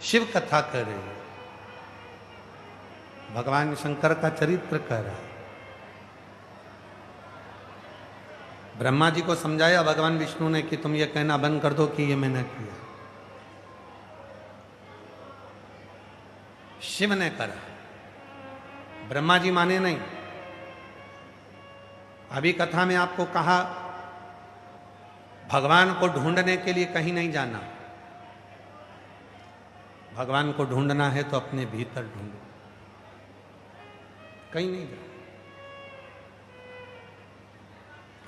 शिव कथा कर रही है, भगवान शंकर का चरित्र कह रहा है। ब्रह्मा जी को समझाया भगवान विष्णु ने कि तुम ये कहना बंद कर दो कि ये मैंने किया। शिव ने करा, ब्रह्मा जी माने नहीं। अभी कथा में आपको कहा भगवान को ढूंढने के लिए कहीं नहीं जाना, भगवान को ढूंढना है तो अपने भीतर ढूंढो, कहीं नहीं जाना।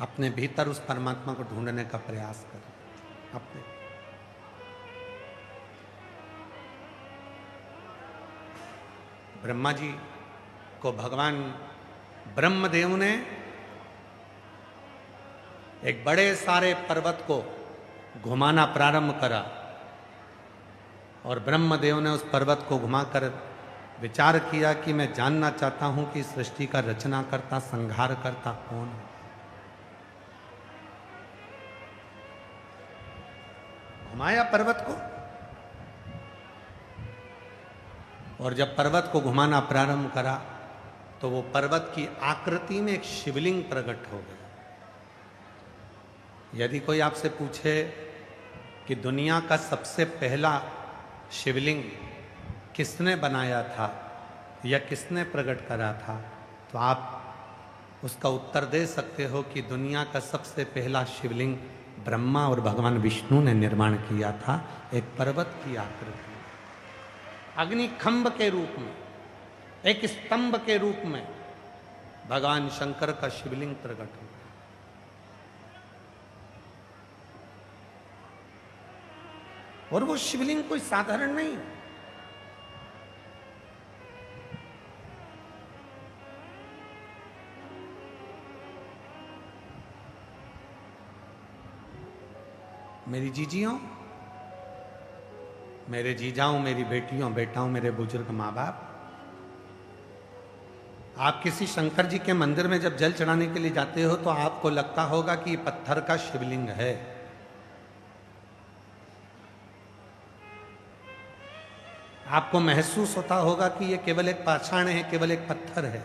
अपने भीतर उस परमात्मा को ढूंढने का प्रयास करो। अपने ब्रह्मा जी को भगवान ब्रह्मदेव ने एक बड़े सारे पर्वत को घुमाना प्रारंभ करा और ब्रह्मदेव ने उस पर्वत को घुमाकर विचार किया कि मैं जानना चाहता हूं कि सृष्टि का रचना करता, संहार करता कौन है। घुमाया पर्वत को, और जब पर्वत को घुमाना प्रारंभ करा तो वो पर्वत की आकृति में एक शिवलिंग प्रकट हो गया। यदि कोई आपसे पूछे कि दुनिया का सबसे पहला शिवलिंग किसने बनाया था या किसने प्रकट करा था, तो आप उसका उत्तर दे सकते हो कि दुनिया का सबसे पहला शिवलिंग ब्रह्मा और भगवान विष्णु ने निर्माण किया था, एक पर्वत की आकृति, अग्निखंभ के रूप में, एक स्तंभ के रूप में भगवान शंकर का शिवलिंग प्रकट हुआ। और वो शिवलिंग कोई साधारण नहीं, मेरी जीजियों, मेरे जीजाओं, मेरी बेटियों, बेटाओं, मेरे बुजुर्ग माँ बाप, आप किसी शंकर जी के मंदिर में जब जल चढ़ाने के लिए जाते हो तो आपको लगता होगा कि ये पत्थर का शिवलिंग है। आपको महसूस होता होगा कि ये केवल एक पाषाण है, केवल एक पत्थर है,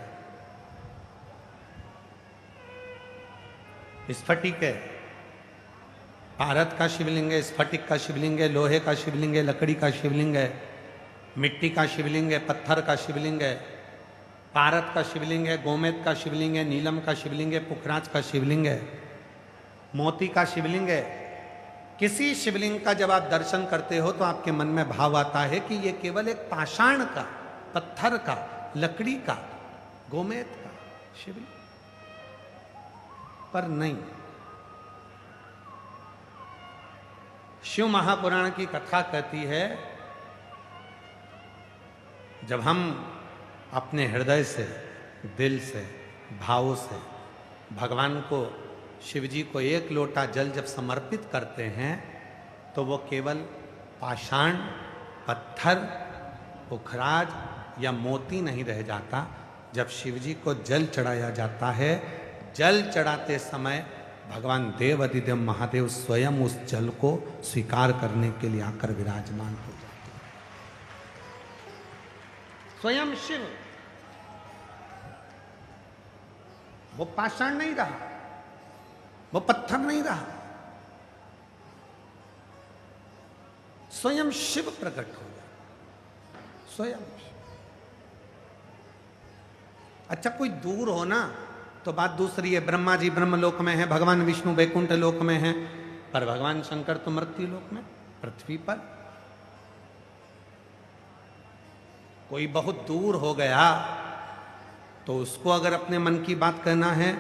स्फटिक है। भारत का शिवलिंग है, स्फटिक का शिवलिंग है, लोहे का शिवलिंग है, लकड़ी का शिवलिंग है, मिट्टी का शिवलिंग है, पत्थर का शिवलिंग है, पारत का शिवलिंग है, गोमेद का शिवलिंग है, नीलम का शिवलिंग है, पुखराज का शिवलिंग है, मोती का शिवलिंग है। किसी शिवलिंग का जब आप दर्शन करते हो तो आपके मन में भाव आता है कि यह केवल एक पाषाण का, पत्थर का, लकड़ी का, गोमेद का शिवलिंग, पर नहीं। शिव महापुराण की कथा कहती है, जब हम अपने हृदय से, दिल से, भाव से भगवान को, शिव जी को एक लोटा जल जब समर्पित करते हैं तो वो केवल पाषाण, पत्थर, पुखराज या मोती नहीं रह जाता। जब शिव जी को जल चढ़ाया जाता है, जल चढ़ाते समय भगवान देव अधिदेव महादेव स्वयं उस जल को स्वीकार करने के लिए आकर विराजमान हो जाते हैं। स्वयं शिव, वो पाषाण नहीं रहा, वो पत्थर नहीं रहा, स्वयं शिव प्रकट हो गया, स्वयं। अच्छा, कोई दूर हो ना तो बात दूसरी है, ब्रह्मा जी ब्रह्मलोक में है, भगवान विष्णु वैकुंठ लोक में है, पर भगवान शंकर तो मृत्यु लोक में, पृथ्वी पर। कोई बहुत दूर हो गया तो उसको अगर अपने मन की बात कहना है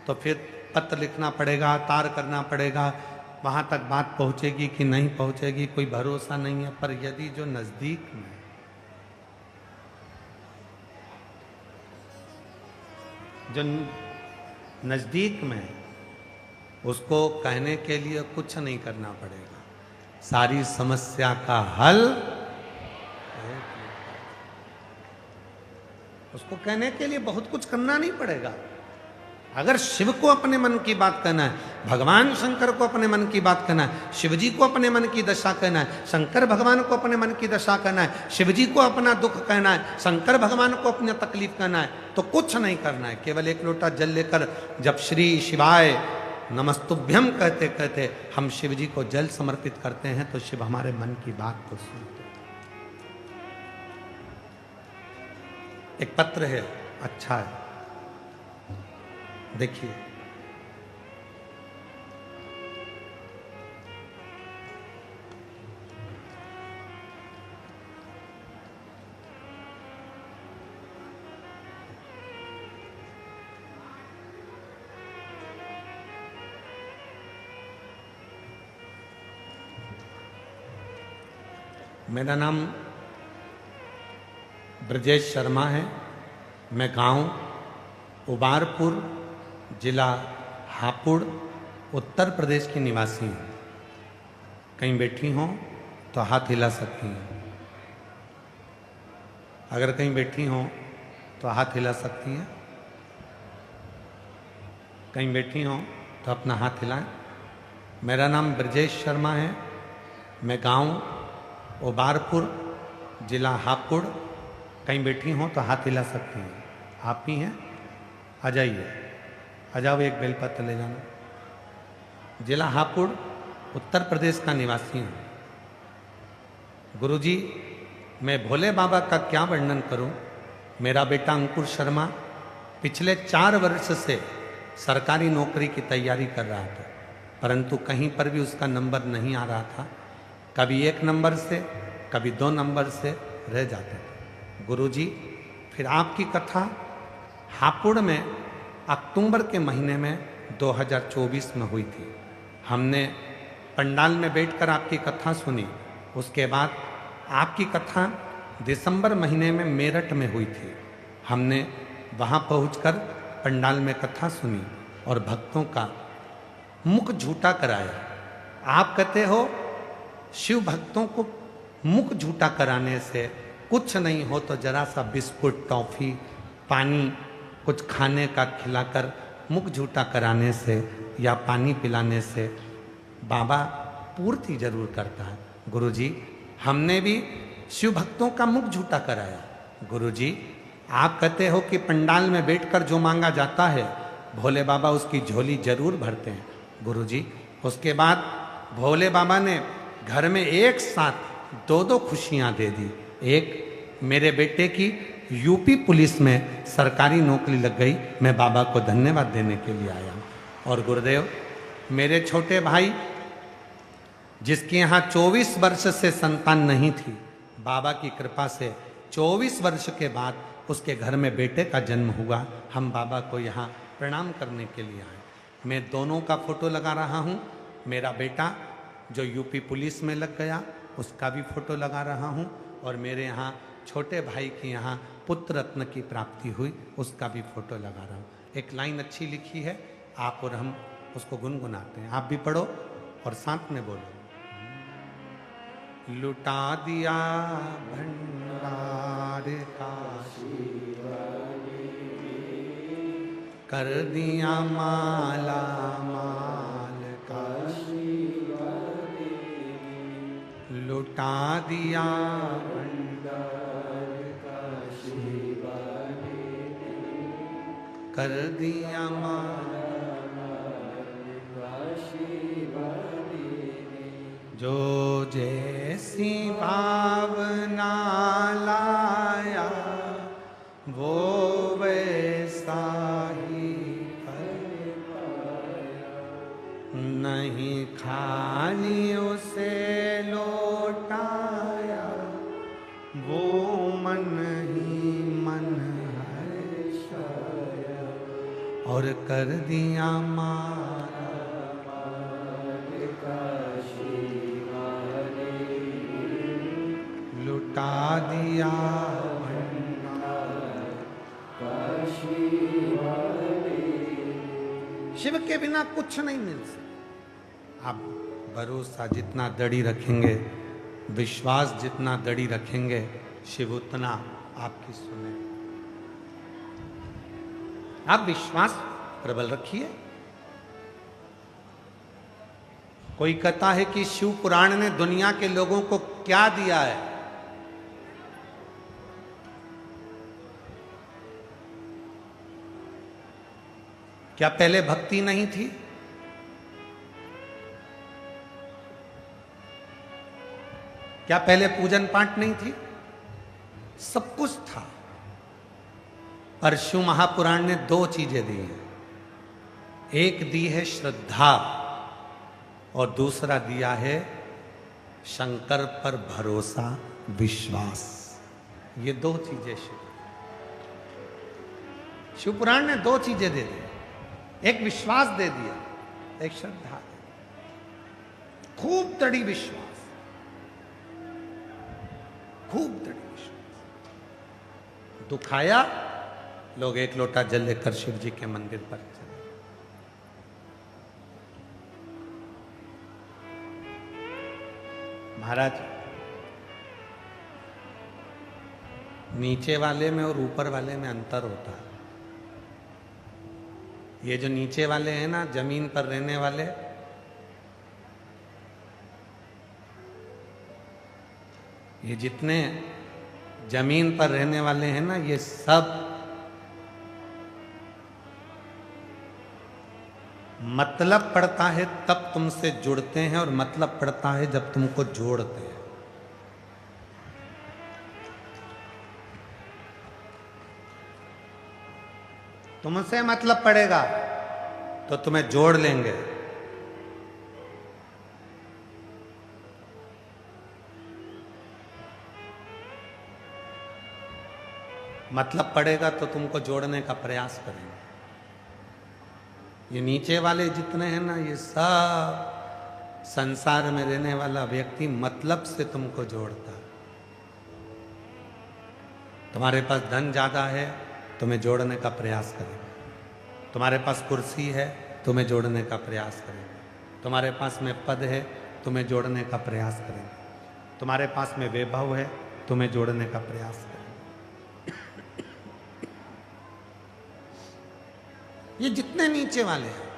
तो फिर पत्र लिखना पड़ेगा, तार करना पड़ेगा, वहां तक बात पहुंचेगी कि नहीं पहुंचेगी कोई भरोसा नहीं है। पर यदि जो नजदीक में, जो नजदीक में, उसको कहने के लिए कुछ नहीं करना पड़ेगा, सारी समस्या का हल उसको कहने के लिए बहुत कुछ करना नहीं पड़ेगा। अगर शिव को अपने मन की बात कहना है, भगवान शंकर को अपने मन की बात कहना है, शिव जी को अपने मन की दशा कहना है, शंकर भगवान को अपने मन की दशा कहना है, शिव जी को अपना दुख कहना है, शंकर भगवान को अपनी तकलीफ कहना है, तो कुछ नहीं करना है। केवल एक लोटा जल लेकर जब श्री शिवाय नमस्तुभ्यम कहते कहते हम शिव जी को जल समर्पित करते हैं तो शिव हमारे मन की बात को सुनते। एक पत्र है, अच्छा है, देखिए। मेरा नाम ब्रजेश शर्मा है। मैं गांव उबारपुर, जिला हापुड़, उत्तर प्रदेश की निवासी हूँ। कहीं बैठी हों तो हाथ हिला सकती हैं। अगर कहीं बैठी हों तो हाथ हिला सकती हैं। कहीं बैठी हों तो अपना हाथ हिलाएं। मेरा नाम ब्रजेश शर्मा है। मैं गांव उबारपुर, जिला हापुड़, कहीं बैठी हों तो हाथ हिला सकती हैं। आप ही हैं? आ जाइए, आ जाओ, एक बेलपत्र ले जाना। जिला हापुड़, उत्तर प्रदेश का निवासी हूँ। गुरुजी, मैं भोले बाबा का क्या वर्णन करूं। मेरा बेटा अंकुर शर्मा पिछले 4 वर्ष से सरकारी नौकरी की तैयारी कर रहा था, परंतु कहीं पर भी उसका नंबर नहीं आ रहा था। कभी 1 नंबर से, कभी 2 नंबर से रह जाते थे। गुरुजी, फिर आपकी कथा हापुड़ में अक्टूबर के महीने में 2024 में हुई थी। हमने पंडाल में बैठकर आपकी कथा सुनी। उसके बाद आपकी कथा दिसंबर महीने में मेरठ में हुई थी। हमने वहाँ पहुंचकर पंडाल में कथा सुनी और भक्तों का मुख झूठा कराया। आप कहते हो शिव भक्तों को मुख झूठा कराने से कुछ नहीं हो तो जरा सा बिस्कुट, टॉफी, पानी, कुछ खाने का खिलाकर मुख झूठा कराने से या पानी पिलाने से बाबा पूर्ति जरूर करता है। गुरुजी, हमने भी शिव भक्तों का मुख झूठा कराया। गुरुजी, आप कहते हो कि पंडाल में बैठकर जो मांगा जाता है भोले बाबा उसकी झोली जरूर भरते हैं। गुरुजी, उसके बाद भोले बाबा ने घर में एक साथ 2 खुशियां दे दी। एक, मेरे बेटे की यूपी पुलिस में सरकारी नौकरी लग गई। मैं बाबा को धन्यवाद देने के लिए आया हूँ। और गुरुदेव, मेरे छोटे भाई जिसके यहाँ 24 वर्ष से संतान नहीं थी, बाबा की कृपा से 24 वर्ष के बाद उसके घर में बेटे का जन्म हुआ। हम बाबा को यहाँ प्रणाम करने के लिए आए। मैं दोनों का फोटो लगा रहा हूँ। मेरा बेटा जो यूपी पुलिस में लग गया उसका भी फोटो लगा रहा हूँ, और मेरे यहाँ छोटे भाई की यहाँ पुत्र रत्न की प्राप्ति हुई उसका भी फोटो लगा रहा हूँ। एक लाइन अच्छी लिखी है, आप और हम उसको गुनगुनाते हैं। आप भी पढ़ो और साथ में बोलो। लुटा दिया भंडार काशी, कर दिया माला माल काशी, लुटा दिया भंडार काशी, कर दिया माला जो जैसी भावना लाया वो वैसा ही कर पाया, नहीं खाली उसे लौटाया वो मन ही मन हर्षाया, और कर दिया माला लुटा दिया भंडार काशी। शिव के बिना कुछ नहीं मिल सकता। आप भरोसा जितना दड़ी रखेंगे, विश्वास जितना दड़ी रखेंगे, शिव उतना आपकी सुने। आप विश्वास प्रबल रखिए। कोई कहता है कि शिव पुराण ने दुनिया के लोगों को क्या दिया है? क्या पहले भक्ति नहीं थी? क्या पहले पूजन पाठ नहीं थी? सब कुछ था। पर शिव महापुराण ने दो चीजें दी हैं। एक दी है श्रद्धा और दूसरा दिया है शंकर पर भरोसा, विश्वास। ये दो चीजें शिव पुराण ने दो चीजें दे दी। एक विश्वास दे दिया, एक श्रद्धा। खूब दृढ़ विश्वास, खूब दृढ़ विश्वास। दुख आया, लोग एक लोटा जल लेकर शिव जी के मंदिर पर चले। महाराज, नीचे वाले में और ऊपर वाले में अंतर होता है। ये जो नीचे वाले हैं ना, जमीन पर रहने वाले, ये जितने जमीन पर रहने वाले हैं ना, ये सब मतलब पड़ता है तब तुमसे जुड़ते हैं और मतलब पड़ता है जब तुमको जोड़ते हैं। तुमसे मतलब पड़ेगा तो तुम्हें जोड़ लेंगे। मतलब पड़ेगा तो तुमको जोड़ने का प्रयास करेंगे। ये नीचे वाले जितने हैं ना, ये सब संसार में रहने वाला व्यक्ति मतलब से तुमको जोड़ता है। तुम्हारे पास धन ज्यादा है, तुम्हें जोड़ने का प्रयास करेंगे। तुम्हारे पास कुर्सी है, तुम्हें जोड़ने का प्रयास करेंगे। तुम्हारे पास में पद है, तुम्हें जोड़ने का प्रयास करेंगे। तुम्हारे पास में वैभव है, तुम्हें जोड़ने का प्रयास करेंगे। ये जितने नीचे वाले हैं,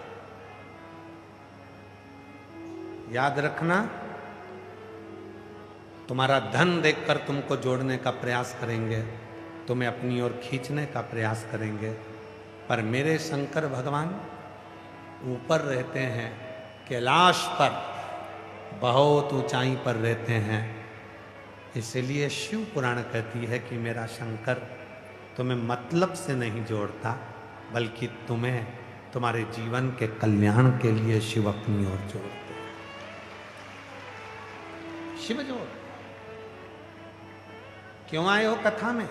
याद रखना, तुम्हारा धन देखकर तुमको जोड़ने का प्रयास करेंगे, तुम्हें अपनी ओर खींचने का प्रयास करेंगे। पर मेरे शंकर भगवान ऊपर रहते हैं, कैलाश पर बहुत ऊंचाई पर रहते हैं। इसलिए शिव पुराण कहती है कि मेरा शंकर तुम्हें मतलब से नहीं जोड़ता, बल्कि तुम्हें तुम्हारे जीवन के कल्याण के लिए शिव अपनी ओर जोड़ते हैं। शिव जोड़। क्यों आए हो कथा में?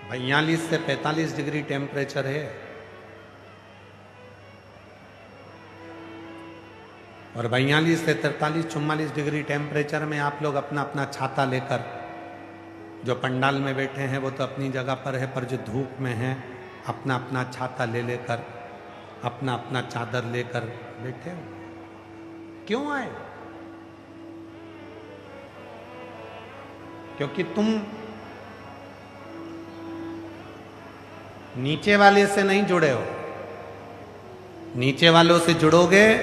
42 से 45 डिग्री टेम्परेचर है और 42 से 43-44 डिग्री टेम्परेचर में आप लोग अपना अपना छाता लेकर, जो पंडाल में बैठे हैं वो तो अपनी जगह पर है, पर जो धूप में हैं अपना अपना छाता ले लेकर, अपना अपना चादर लेकर बैठे हो। क्यों आए? क्योंकि तुम नीचे वाले से नहीं जुड़े हो। नीचे वालों से जुड़ोगे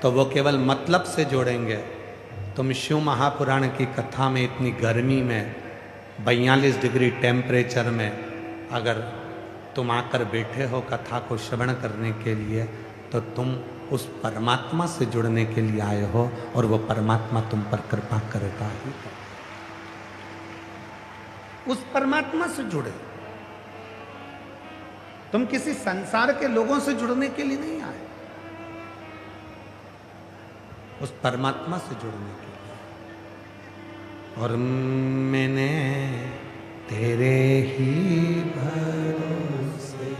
तो वो केवल मतलब से जोड़ेंगे। तुम शिव महापुराण की कथा में इतनी गर्मी में 42 डिग्री टेम्परेचर में अगर तुम आकर बैठे हो कथा को श्रवण करने के लिए, तो तुम उस परमात्मा से जुड़ने के लिए आए हो और वो परमात्मा तुम पर कृपा करेगा ही। उस परमात्मा से जुड़े। तुम किसी संसार के लोगों से जुड़ने के लिए नहीं आए, उस परमात्मा से जुड़ने के लिए। और मैंने तेरे ही भरोसे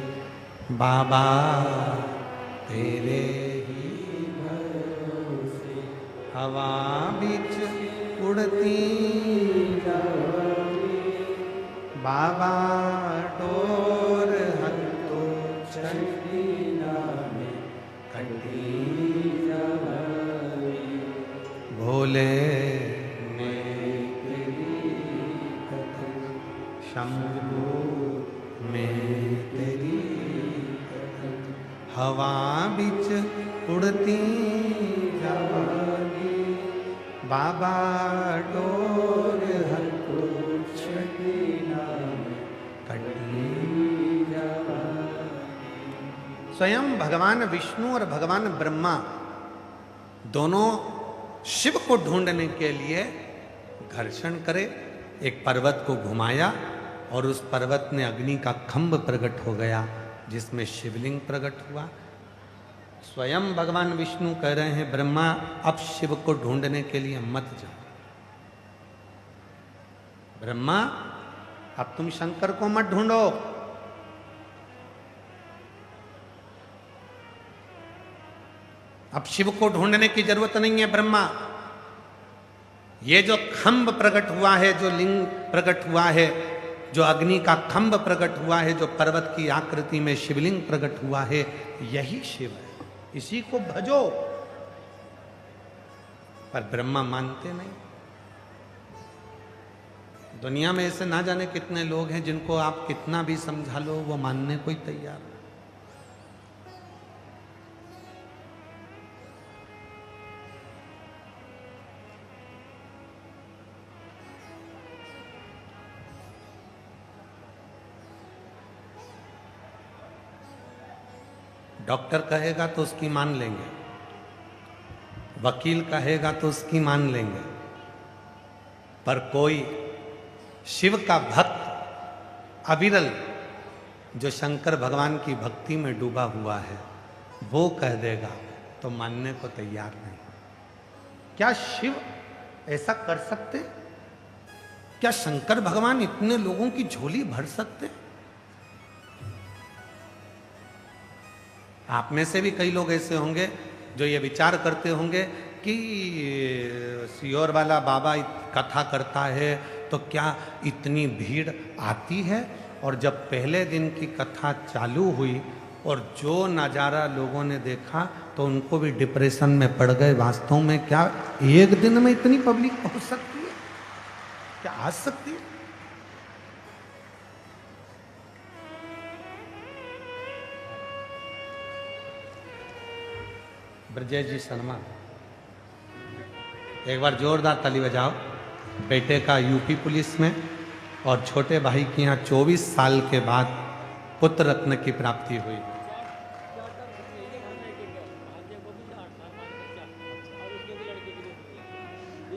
बाबा, तेरे ही भरोसे हवा बीच उड़ती बाबा, डोर हंतो चंडीला में कंडी भोले ने शंभू मैं तेरी हवा बिच उड़ती जावागी बाबा डोर हर कुछ कटी जावागी। स्वयं भगवान विष्णु और भगवान ब्रह्मा दोनों शिव को ढूंढने के लिए घर्षण करे, एक पर्वत को घुमाया और उस पर्वत में अग्नि का खंभ प्रकट हो गया जिसमें शिवलिंग प्रकट हुआ। स्वयं भगवान विष्णु कह रहे हैं ब्रह्मा अब शिव को ढूंढने के लिए मत जाओ। ब्रह्मा अब तुम शंकर को मत ढूंढो, अब शिव को ढूंढने की जरूरत नहीं है ब्रह्मा। ये जो खंभ प्रकट हुआ है, जो लिंग प्रकट हुआ है, जो अग्नि का खंभ प्रकट हुआ है, जो पर्वत की आकृति में शिवलिंग प्रकट हुआ है, यही शिव है, इसी को भजो। पर ब्रह्मा मानते नहीं। दुनिया में ऐसे ना जाने कितने लोग हैं जिनको आप कितना भी समझा लो वो मानने को ही तैयार नहीं। डॉक्टर कहेगा तो उसकी मान लेंगे, वकील कहेगा तो उसकी मान लेंगे, पर कोई शिव का भक्त अविरल जो शंकर भगवान की भक्ति में डूबा हुआ है वो कह देगा तो मानने को तैयार नहीं। क्या शिव ऐसा कर सकते? क्या शंकर भगवान इतने लोगों की झोली भर सकते? आप में से भी कई लोग ऐसे होंगे जो ये विचार करते होंगे कि सियोर वाला बाबा कथा करता है तो क्या इतनी भीड़ आती है? और जब पहले दिन की कथा चालू हुई और जो नज़ारा लोगों ने देखा तो उनको भी डिप्रेशन में पड़ गए। वास्तव में क्या एक दिन में इतनी पब्लिक पहुंच सकती है? क्या आ सकती है? ब्रजेश जी शर्मा, एक बार जोरदार ताली बजाओ। बेटे का यूपी पुलिस में और छोटे भाई की यहाँ 24 साल के बाद पुत्र रत्न की प्राप्ति हुई।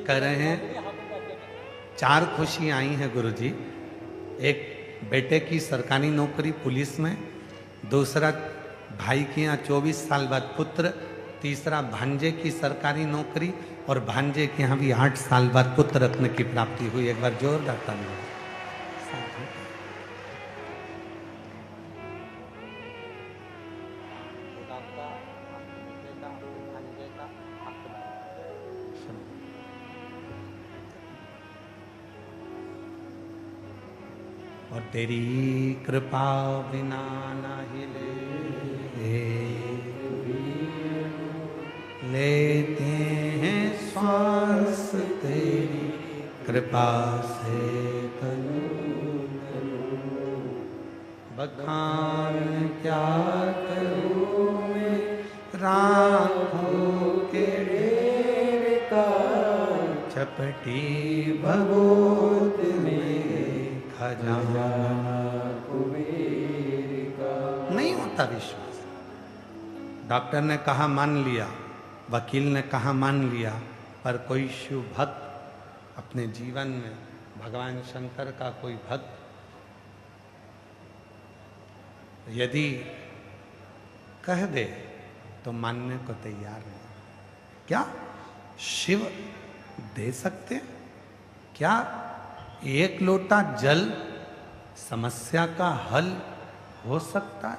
कह रहे हैं 4 खुशी आई हैं गुरुजी। एक बेटे की सरकारी नौकरी पुलिस में, दूसरा भाई के यहाँ 24 साल बाद पुत्र, तीसरा भांजे की सरकारी नौकरी और भांजे के यहाँ भी 8 साल बाद पुत्र रत्न की प्राप्ति हुई। एक बार जोरदार ताली। और तेरी कृपा बिना ना हिले लेते हैं श्वास तेरी कृपा से तनु बखान क्या करूं मैं राखों के ढेर का चपटी भगोत में खजाना कुबेर का। नहीं होता विश्वास। डॉक्टर ने कहा मान लिया, वकील ने कहा मान लिया, पर कोई शिव भक्त अपने जीवन में भगवान शंकर का कोई भक्त यदि कह दे तो मानने को तैयार नहीं। क्या शिव दे सकते? क्या एक लोटा जल समस्या का हल हो सकता है?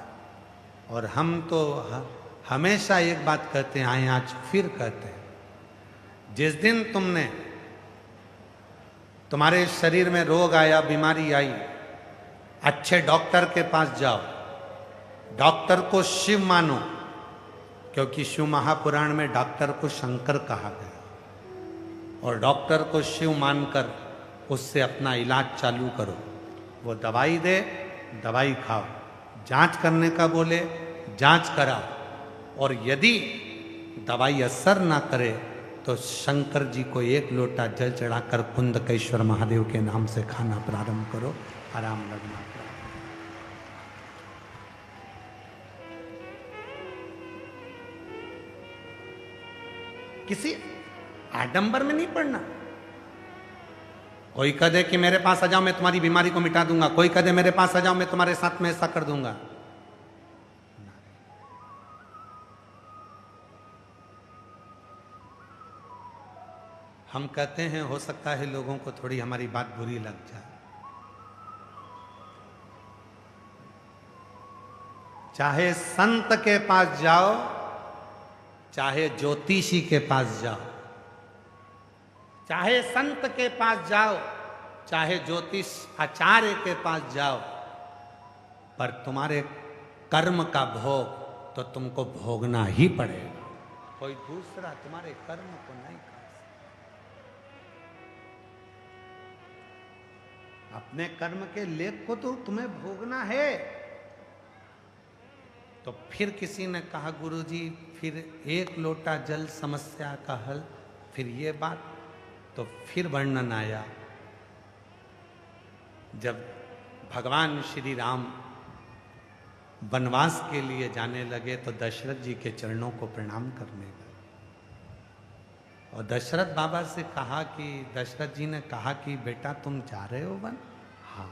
और हम तो हमेशा एक बात कहते हैं, आए आज फिर कहते हैं, जिस दिन तुम्हारे शरीर में रोग आया, बीमारी आई, अच्छे डॉक्टर के पास जाओ, डॉक्टर को शिव मानो, क्योंकि शिव महापुराण में डॉक्टर को शंकर कहा गया, और डॉक्टर को शिव मानकर उससे अपना इलाज चालू करो। वो दवाई दे दवाई खाओ, जांच करने का बोले जांच करा, और यदि दवाई असर ना करे तो शंकर जी को एक लोटा जल चढ़ाकर कुंदकेश्वर महादेव के नाम से खाना प्रारंभ करो, आराम लगना। किसी आडंबर में नहीं पड़ना। कोई कह दे कि मेरे पास आ जाओ मैं तुम्हारी बीमारी को मिटा दूंगा, कोई कह दे मेरे पास आ जाओ मैं तुम्हारे साथ में ऐसा कर दूंगा। हम कहते हैं हो सकता है लोगों को थोड़ी हमारी बात बुरी लग जाए, चाहे संत के पास जाओ चाहे ज्योतिषी के पास जाओ, चाहे संत के पास जाओ चाहे ज्योतिष आचार्य के पास जाओ, पर तुम्हारे कर्म का भोग तो तुमको भोगना ही पड़ेगा। कोई दूसरा तुम्हारे कर्म को नहीं कर सकता। अपने कर्म के लेख को तो तुम्हें भोगना है। तो फिर किसी ने कहा गुरुजी फिर एक लोटा जल समस्या का हल, फिर ये बात, तो फिर वर्णन आया जब भगवान श्री राम वनवास के लिए जाने लगे तो दशरथ जी के चरणों को प्रणाम करने लगे, और दशरथ बाबा से कहा कि दशरथ जी ने कहा कि बेटा तुम जा रहे हो वन? हाँ।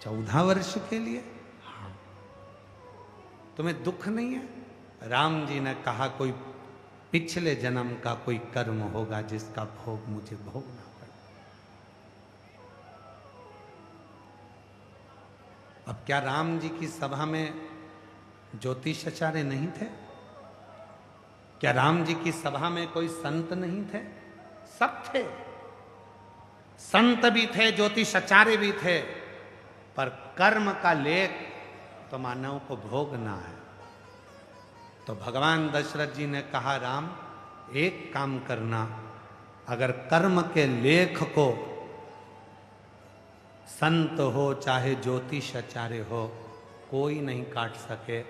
14 वर्ष के लिए? हाँ। तुम्हें दुख नहीं है? राम जी ने कहा कोई पिछले जन्म का कोई कर्म होगा जिसका भोग मुझे भोगना पड़ा। अब क्या राम जी की सभा में ज्योतिषाचार्य नहीं थे? क्या राम जी की सभा में कोई संत नहीं थे? सब थे, संत भी थे, ज्योतिषाचार्य भी थे, पर कर्म का लेख तो मानव को भोगना है। तो भगवान दशरथ जी ने कहा राम एक काम करना, अगर कर्म के लेख को संत हो चाहे ज्योतिषाचार्य हो कोई नहीं काट सके,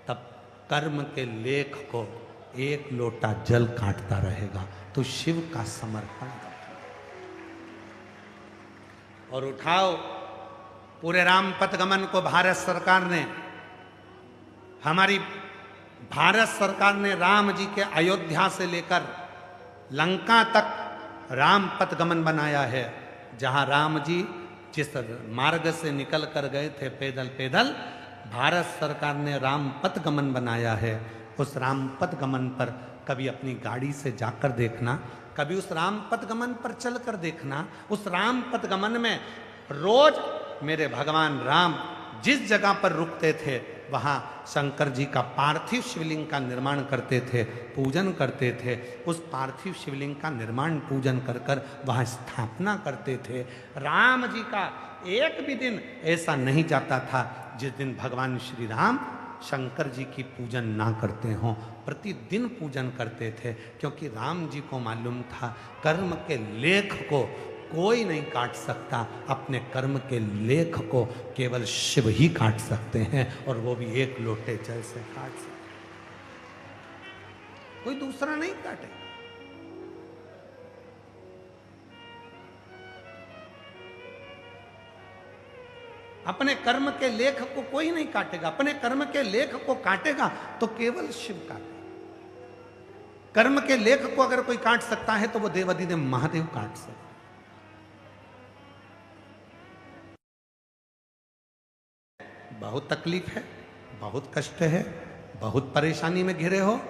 तब कर्म के लेख को एक लोटा जल काटता रहेगा। तो शिव का समर्पण और उठाओ। पूरे रामपथ गमन को भारत सरकार ने, हमारी भारत सरकार ने राम जी के अयोध्या से लेकर लंका तक रामपथ गमन बनाया है। जहां राम जी जिस मार्ग से निकल कर गए थे पैदल पैदल, भारत सरकार ने रामपथ गमन बनाया है। उस रामपथ गमन पर कभी अपनी गाड़ी से जाकर देखना, कभी उस रामपथ गमन पर चलकर देखना। उस रामपथ गमन में रोज मेरे भगवान राम जिस जगह पर रुकते थे वहाँ शंकर जी का पार्थिव शिवलिंग का निर्माण करते थे, पूजन करते थे। उस पार्थिव शिवलिंग का निर्माण पूजन कर कर वहाँ स्थापना करते थे। राम जी का एक भी दिन ऐसा नहीं जाता था जिस दिन भगवान श्री राम शंकर जी की पूजन ना करते हों। प्रतिदिन पूजन करते थे, क्योंकि राम जी को मालूम था कर्म के लेख को कोई नहीं काट सकता। अपने कर्म के लेख को केवल शिव ही काट सकते हैं, और वो भी एक लोटे जल से काट सकते, कोई दूसरा नहीं काटे। अपने कर्म के लेख को कोई नहीं काटेगा। अपने कर्म के लेख को काटेगा तो केवल शिव काटेगा। कर्म के लेख को अगर कोई काट सकता है तो वो देवाधिदेव महादेव काट सकते। बहुत तकलीफ है, बहुत कष्ट है, बहुत परेशानी में घिरे हो,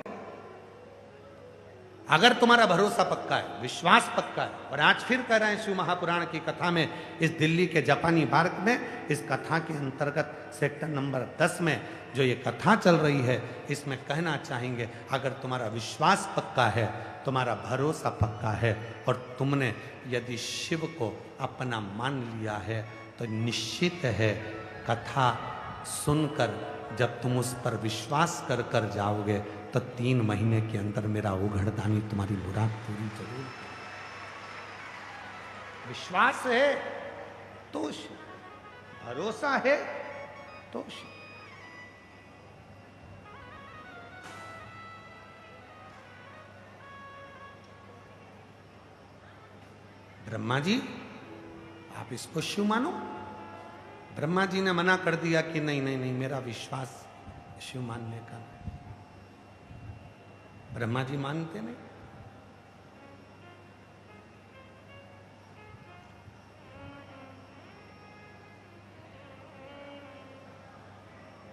अगर तुम्हारा भरोसा पक्का है, विश्वास पक्का है, और आज फिर कह रहे हैं शिव महापुराण की कथा में, इस दिल्ली के जापानी पार्क में इस कथा के अंतर्गत सेक्टर नंबर 10 में जो ये कथा चल रही है, इसमें कहना चाहेंगे अगर तुम्हारा विश्वास पक्का है, तुम्हारा भरोसा पक्का है, और तुमने यदि शिव को अपना मान लिया है, तो निश्चित है कथा सुनकर जब तुम उस पर विश्वास कर कर जाओगे तो 3 महीने के अंदर मेरा उघड़दानी तुम्हारी मुराद पूरी जरूर। विश्वास है तो भरोसा है संतोष। ब्रह्मा जी आप इसको शिव मानो। ब्रह्मा जी ने मना कर दिया कि नहीं नहीं नहीं, मेरा विश्वास शिव मानने का। ब्रह्मा जी मानते नहीं।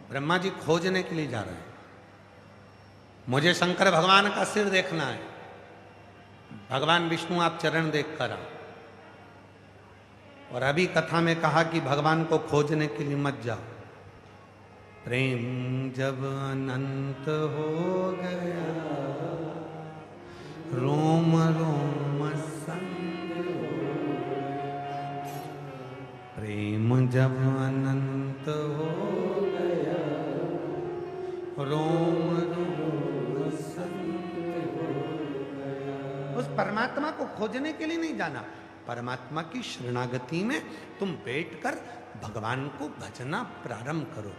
ब्रह्मा जी खोजने के लिए जा रहे हैं, मुझे शंकर भगवान का सिर देखना है। भगवान विष्णु आप चरण देख कर आओ। और अभी कथा में कहा कि भगवान को खोजने के लिए मत जाओ। प्रेम जब अनंत हो गया, रोम रोम संग हो गया। प्रेम जब अनंत हो गया, रोम रोम संग हो गया। उस परमात्मा को खोजने के लिए नहीं जाना, परमात्मा की शरणागति में तुम बैठकर भगवान को भजना प्रारंभ करो।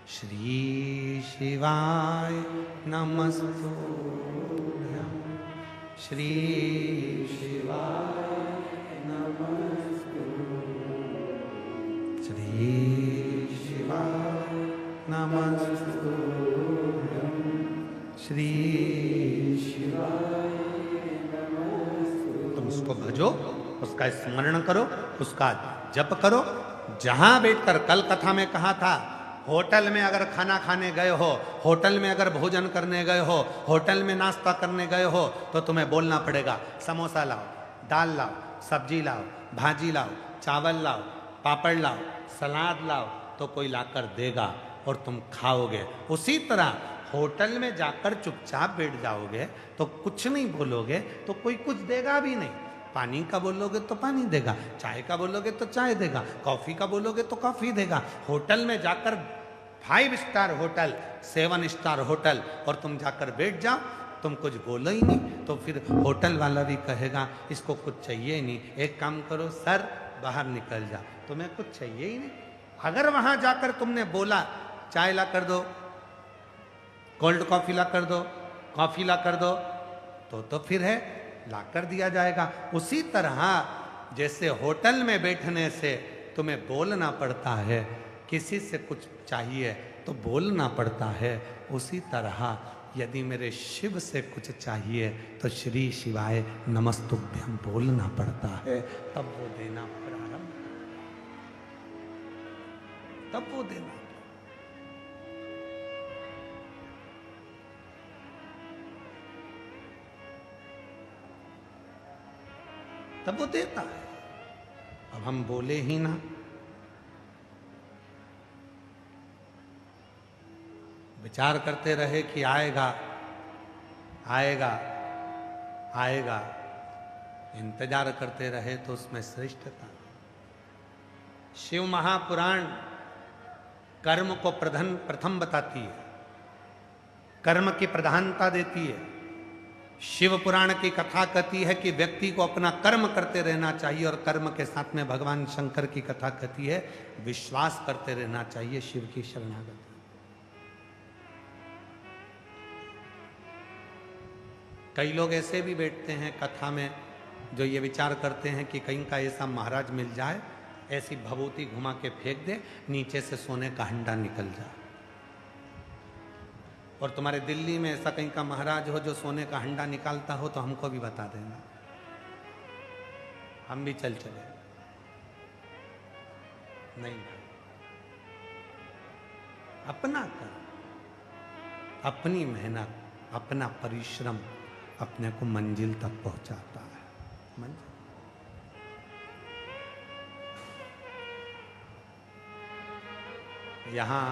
श्री शिवाय नमस्तुभ्यं, श्री शिवाय नमस्तुभ्यं, श्री शिवाय नमस्तुभ्यं, श्री शिवाय नमस्तुभ्यं। तुम उसको भजो, उसका स्मरण करो, उसका जप करो। जहां बैठकर, कल कथा में कहा था, होटल में अगर खाना खाने गए हो, होटल में अगर भोजन करने गए हो, होटल में नाश्ता करने गए हो, तो तुम्हें बोलना पड़ेगा समोसा लाओ, दाल लाओ, सब्जी लाओ, भाजी लाओ, चावल लाओ, पापड़ लाओ, सलाद लाओ, तो कोई लाकर देगा और तुम खाओगे। उसी तरह होटल में जाकर चुपचाप बैठ जाओगे तो कुछ नहीं बोलोगे तो कोई कुछ देगा भी नहीं। पानी का बोलोगे तो पानी देगा, चाय का बोलोगे तो चाय देगा, कॉफी का बोलोगे तो कॉफी देगा। होटल में जाकर 5 स्टार होटल, 7 स्टार होटल, और तुम जाकर बैठ जाओ, तुम कुछ बोलो ही नहीं, तो फिर होटल वाला भी कहेगा इसको कुछ चाहिए ही नहीं। एक काम करो सर, बाहर निकल जा, तुम्हें कुछ चाहिए ही नहीं। अगर वहां जाकर तुमने बोला चाय ला कर दो, कोल्ड कॉफी ला कर दो, कॉफी ला कर दो, तो फिर है ला कर दिया जाएगा। उसी तरह जैसे होटल में बैठने से तुम्हें बोलना पड़ता है, किसी से कुछ चाहिए तो बोलना पड़ता है, उसी तरह यदि मेरे शिव से कुछ चाहिए तो श्री शिवाय नमस्तुभ्यं बोलना पड़ता है, तब वो देना प्रारंभ, तब वो देना। तब वो देता है। अब हम बोले ही ना, विचार करते रहे कि आएगा आएगा आएगा, इंतजार करते रहे तो उसमें श्रेष्ठता। शिव महापुराण कर्म को प्रथम बताती है, कर्म की प्रधानता देती है। शिव पुराण की कथा कहती है कि व्यक्ति को अपना कर्म करते रहना चाहिए, और कर्म के साथ में भगवान शंकर की कथा कहती है विश्वास करते रहना चाहिए, शिव की शरणागति। कई लोग ऐसे भी बैठते हैं कथा में जो ये विचार करते हैं कि कहीं का ऐसा महाराज मिल जाए, ऐसी भभूति घुमा के फेंक दे, नीचे से सोने का हंडा निकल जाए। और तुम्हारे दिल्ली में ऐसा कहीं का महाराज हो जो सोने का हंडा निकालता हो तो हमको भी बता देना, हम भी चल चले। नहीं, अपना कर, अपनी मेहनत, अपना परिश्रम अपने को मंजिल तक पहुंचाता है। मंजिल यहां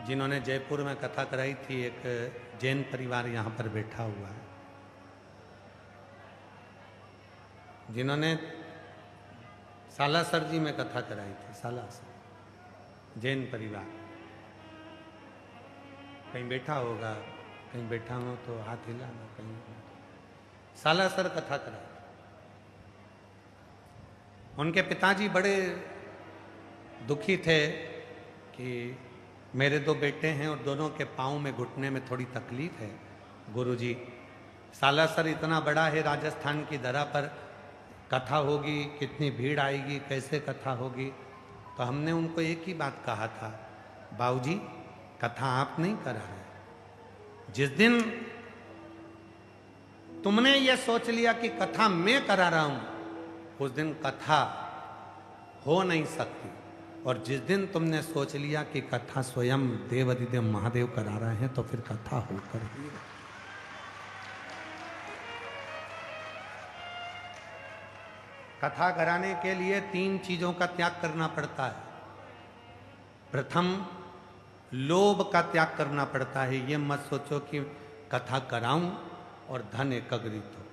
जिन्होंने जयपुर में कथा कराई थी, एक जैन परिवार यहाँ पर बैठा हुआ है, जिन्होंने सालासर जी में कथा कराई थी। सालासर जैन परिवार, कहीं बैठा होगा, कहीं बैठा हो तो हाथ हिलाना। कहीं सालासर कथा कराई, उनके पिताजी बड़े दुखी थे कि मेरे दो बेटे हैं और दोनों के पाँव में घुटने में थोड़ी तकलीफ है। गुरुजी, सालासर इतना बड़ा है, राजस्थान की धरा पर कथा होगी, कितनी भीड़ आएगी, कैसे कथा होगी। तो हमने उनको एक ही बात कहा था, बाबूजी कथा आप नहीं करा रहे। जिस दिन तुमने ये सोच लिया कि कथा मैं करा रहा हूं, उस दिन कथा हो नहीं सकती। और जिस दिन तुमने सोच लिया कि कथा स्वयं देवाधिदेव महादेव करा रहे हैं, तो फिर कथा होकर ही। कथा कराने के लिए 3 चीजों का त्याग करना पड़ता है। प्रथम, लोभ का त्याग करना पड़ता है। ये मत सोचो कि कथा कराऊं और धन एकत्रित हो।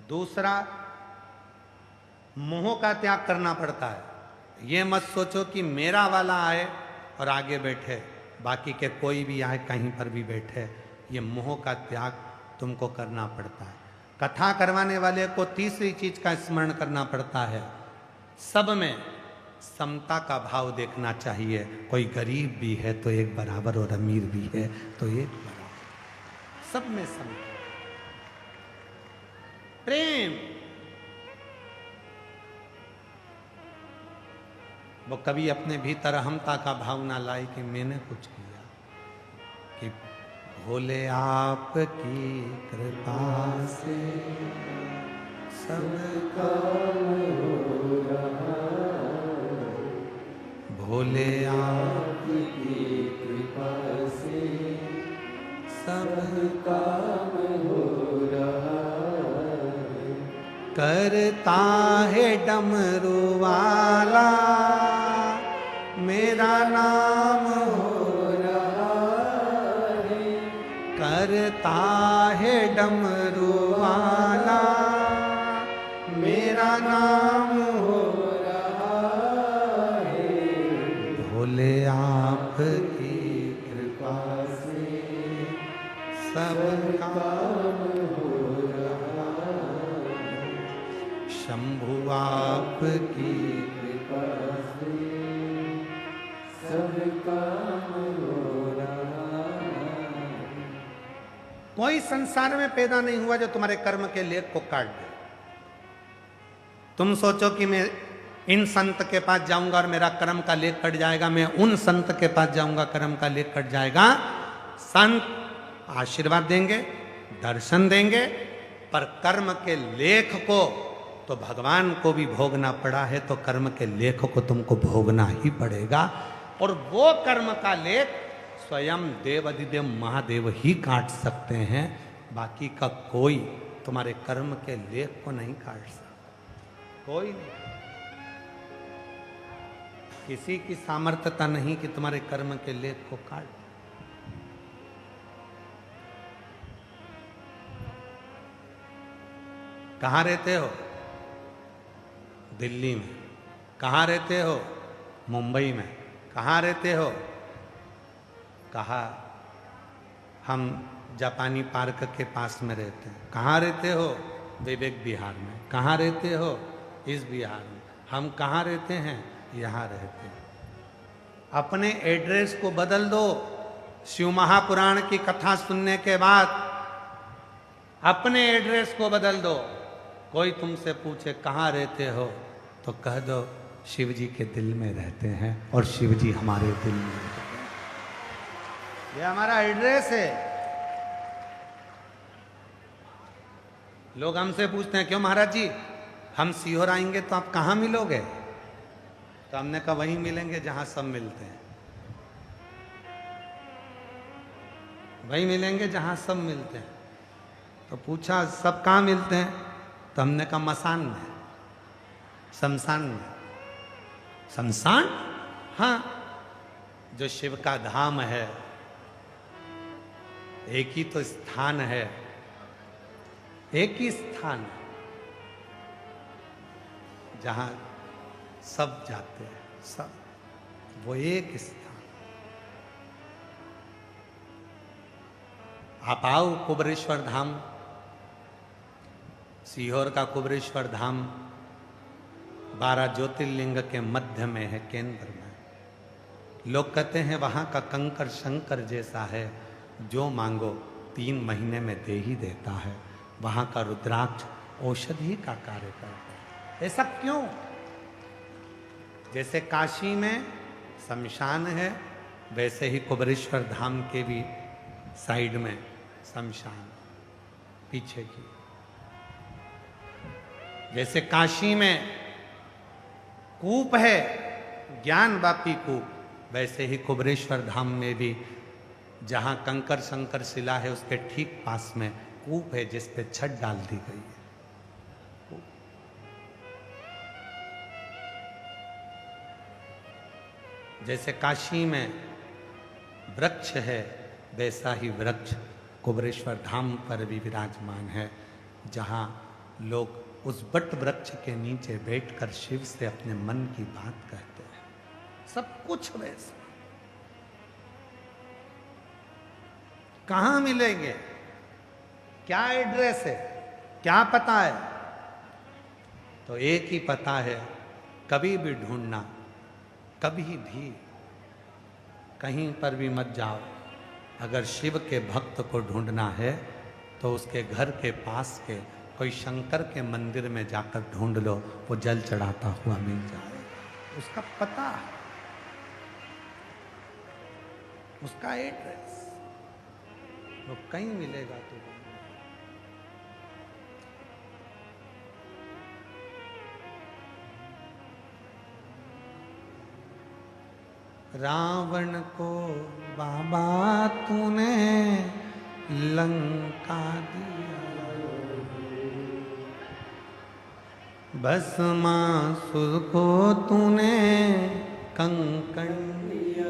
दूसरा, मोह का त्याग करना पड़ता है। ये मत सोचो कि मेरा वाला आए और आगे बैठे, बाकी के कोई भी आए कहीं पर भी बैठे। ये मोह का त्याग तुमको करना पड़ता है। कथा करवाने वाले को तीसरी चीज का स्मरण करना पड़ता है, सब में समता का भाव देखना चाहिए। कोई गरीब भी है तो एक बराबर और अमीर भी है तो एक बराबर, सब में समता, प्रेम। वो कभी अपने भीतर अहमता का भाव ना लाए कि मैंने कुछ किया, कि भोले आपकी कृपा से सब काम हो रहा, भोले आपकी कृपा से सब काम हो रहा, करता है डमरू वाला मेरा नाम हो रहा है, करता है डमरू वाला मेरा नाम हो रहा है, भोले आपकी कृपा से सब काम हो रहा, शंभु आपकी कृपा से सब काम हो रहा। कोई संसार में पैदा नहीं हुआ जो तुम्हारे कर्म के लेख को काट दे। तुम सोचो कि मैं इन संत के पास जाऊंगा और मेरा कर्म का लेख कट जाएगा, मैं उन संत के पास जाऊंगा कर्म का लेख कट जाएगा। संत आशीर्वाद देंगे, दर्शन देंगे, पर कर्म के लेख को तो भगवान को भी भोगना पड़ा है, तो कर्म के लेख को तुमको भोगना ही पड़ेगा। और वो कर्म का लेख स्वयं देवाधिदेव महादेव ही काट सकते हैं, बाकी का कोई तुम्हारे कर्म के लेख को नहीं काट सकता, कोई नहीं। किसी की सामर्थ्यता नहीं कि तुम्हारे कर्म के लेख को काट। कहाँ रहते हो? दिल्ली में। कहाँ रहते हो? मुंबई में। कहाँ रहते हो? कहा हम जापानी पार्क के पास में रहते हैं। कहाँ रहते हो? विवेक विहार में। कहाँ रहते हो? इस विहार में। हम कहाँ रहते हैं? यहाँ रहते हैं। अपने एड्रेस को बदल दो। शिव महापुराण की कथा सुनने के बाद अपने एड्रेस को बदल दो। कोई तुमसे पूछे कहाँ रहते हो तो कह दो शिव जी के दिल में रहते हैं और शिव जी हमारे दिल में रहते हैं। ये हमारा एड्रेस है। लोग हमसे पूछते हैं क्यों महाराज जी हम सीहोर आएंगे तो आप कहाँ मिलोगे? तो हमने कहा वहीं मिलेंगे जहां सब मिलते हैं, वहीं मिलेंगे जहां सब मिलते हैं। तो पूछा सब कहाँ मिलते हैं? तो हमने कहा मसान में, शमशान में। शमशान? हाँ, जो शिव का धाम है, एक ही तो स्थान है, एक ही स्थान जहां सब जाते हैं, सब, वो एक स्थान। आप आओ कुबरेश्वर धाम, सीहोर का कुबरेश्वर धाम 12 ज्योतिर्लिंग के मध्य में है, केंद्र में। लोग कहते हैं वहां का कंकर शंकर जैसा है, जो मांगो 3 महीने में दे ही देता है। वहां का रुद्राक्ष औषधि का कार्य करता है। ऐसा क्यों? जैसे काशी में शमशान है, वैसे ही कुबेरेश्वर धाम के भी साइड में शमशान पीछे की। जैसे काशी में कूप है, ज्ञान वापी कूप, वैसे ही कुबेरेश्वर धाम में भी जहां कंकर शंकर शिला है उसके ठीक पास में कूप है, जिस पे छत डाल दी गई है। जैसे काशी में वृक्ष है, वैसा ही वृक्ष कुबेरेश्वर धाम पर भी विराजमान है, जहां लोग उस बट वृक्ष के नीचे बैठकर शिव से अपने मन की बात कहते हैं। सब कुछ वैसा। कहां मिलेंगे? क्या एड्रेस है? क्या पता है? तो एक ही पता है, कभी भी ढूंढना, कभी भी कहीं पर भी मत जाओ। अगर शिव के भक्त को ढूंढना है तो उसके घर के पास के कोई शंकर के मंदिर में जाकर ढूंढ लो, वो जल चढ़ाता हुआ मिल जाएगा। उसका पता है, उसका एड्रेस, वो कहीं मिलेगा तो। रावण को बाबा तूने लंका दिया, भस्मासुर को तूने कंकण दिया।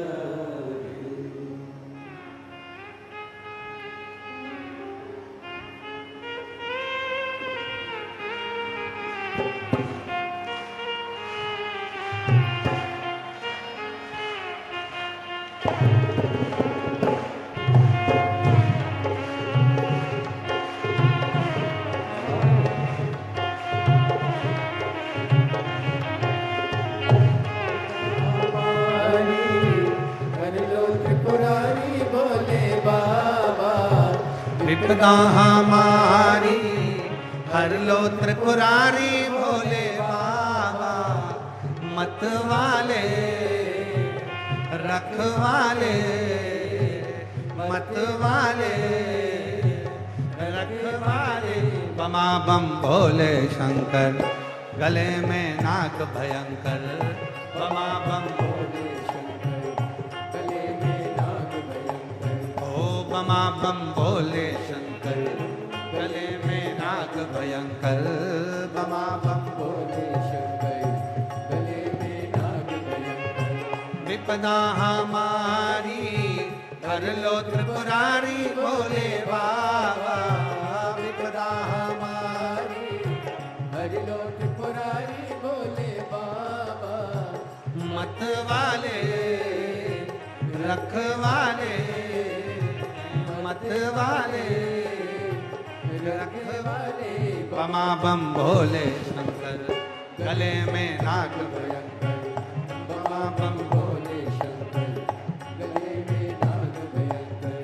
विपदा हमारी हर लो त्रिपुरारी भोले बाबा, मत वाले रखवाले, मत वाले रखवाले। बमा बम भोले शंकर, गले में नाग भयंकर। बमा बम भोले शंकर, गले में नाग भयंकर। ओ बमा बम भोले शंकर, गले में नाग भयंकर। बमा बम भोले शंकर, गले में नाग भयंकर। विपदा हमारी हर लो त्रिपुरारी भोले बाबा, विपदा हमारी हर लो त्रिपुरारी भोले बाबा, मत वाले रखवाले, मत वाले रखवाले। बमा बम भोले शंकर, गले में नाग भयंकर। बमा बम भोले शंकर, गले में नाग भयंकर।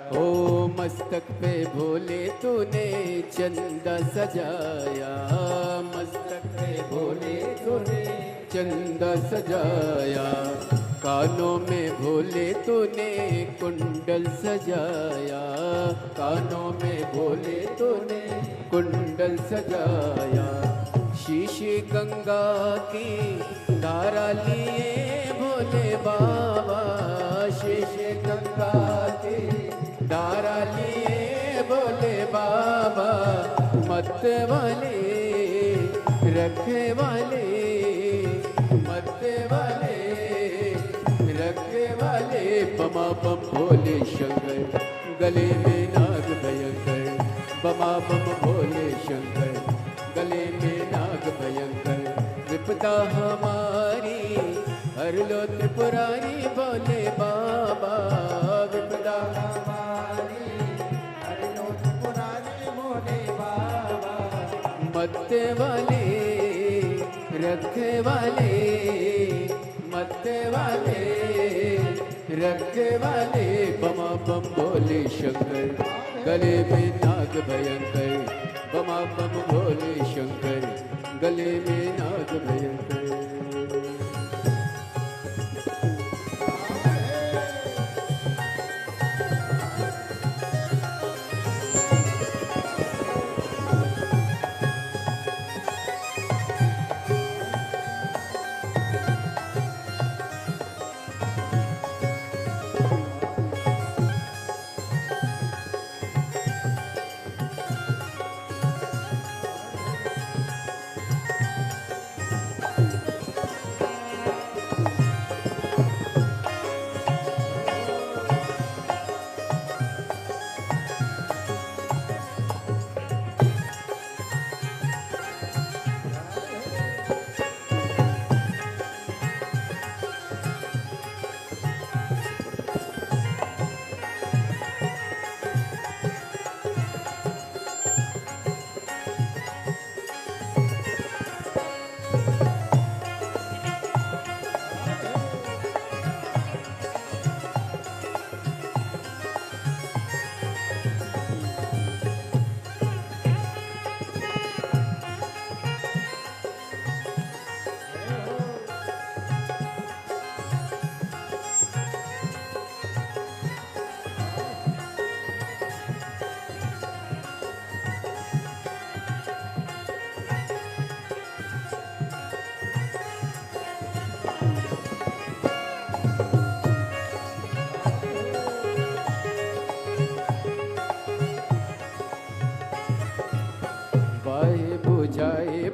ओ मस्तक पे भोले तूने चंदा सजाया, मस्तक पे भोले तूने चंदा सजाया, कानों में भोले तूने कुंडल सजाया, कानों में भोले तूने कुंडल सजाया, शीशी गंगा की धारा लिए भोले बाबा, शीशी गंगा की धारा लिए भोले बाबा, मत वाले रखे वाले, मत वाले रखे वाले, बमा बम भोले शंकर, गले में नाग भयंकर, बमा बम भोले शंकर, गले में नाग भयंकर, विपदा हमारी हर लो त्रिपुरारी भोले बाबा, विपदा हमारी हर लो त्रिपुरारी भोले बाबा, मत वाले रखे वाले, मत वाले रखे वाले, बमा बम भोले शंकर, गले में नाग भयंकर, बमा बम भोले शंकर, गले में नाग भयंकर।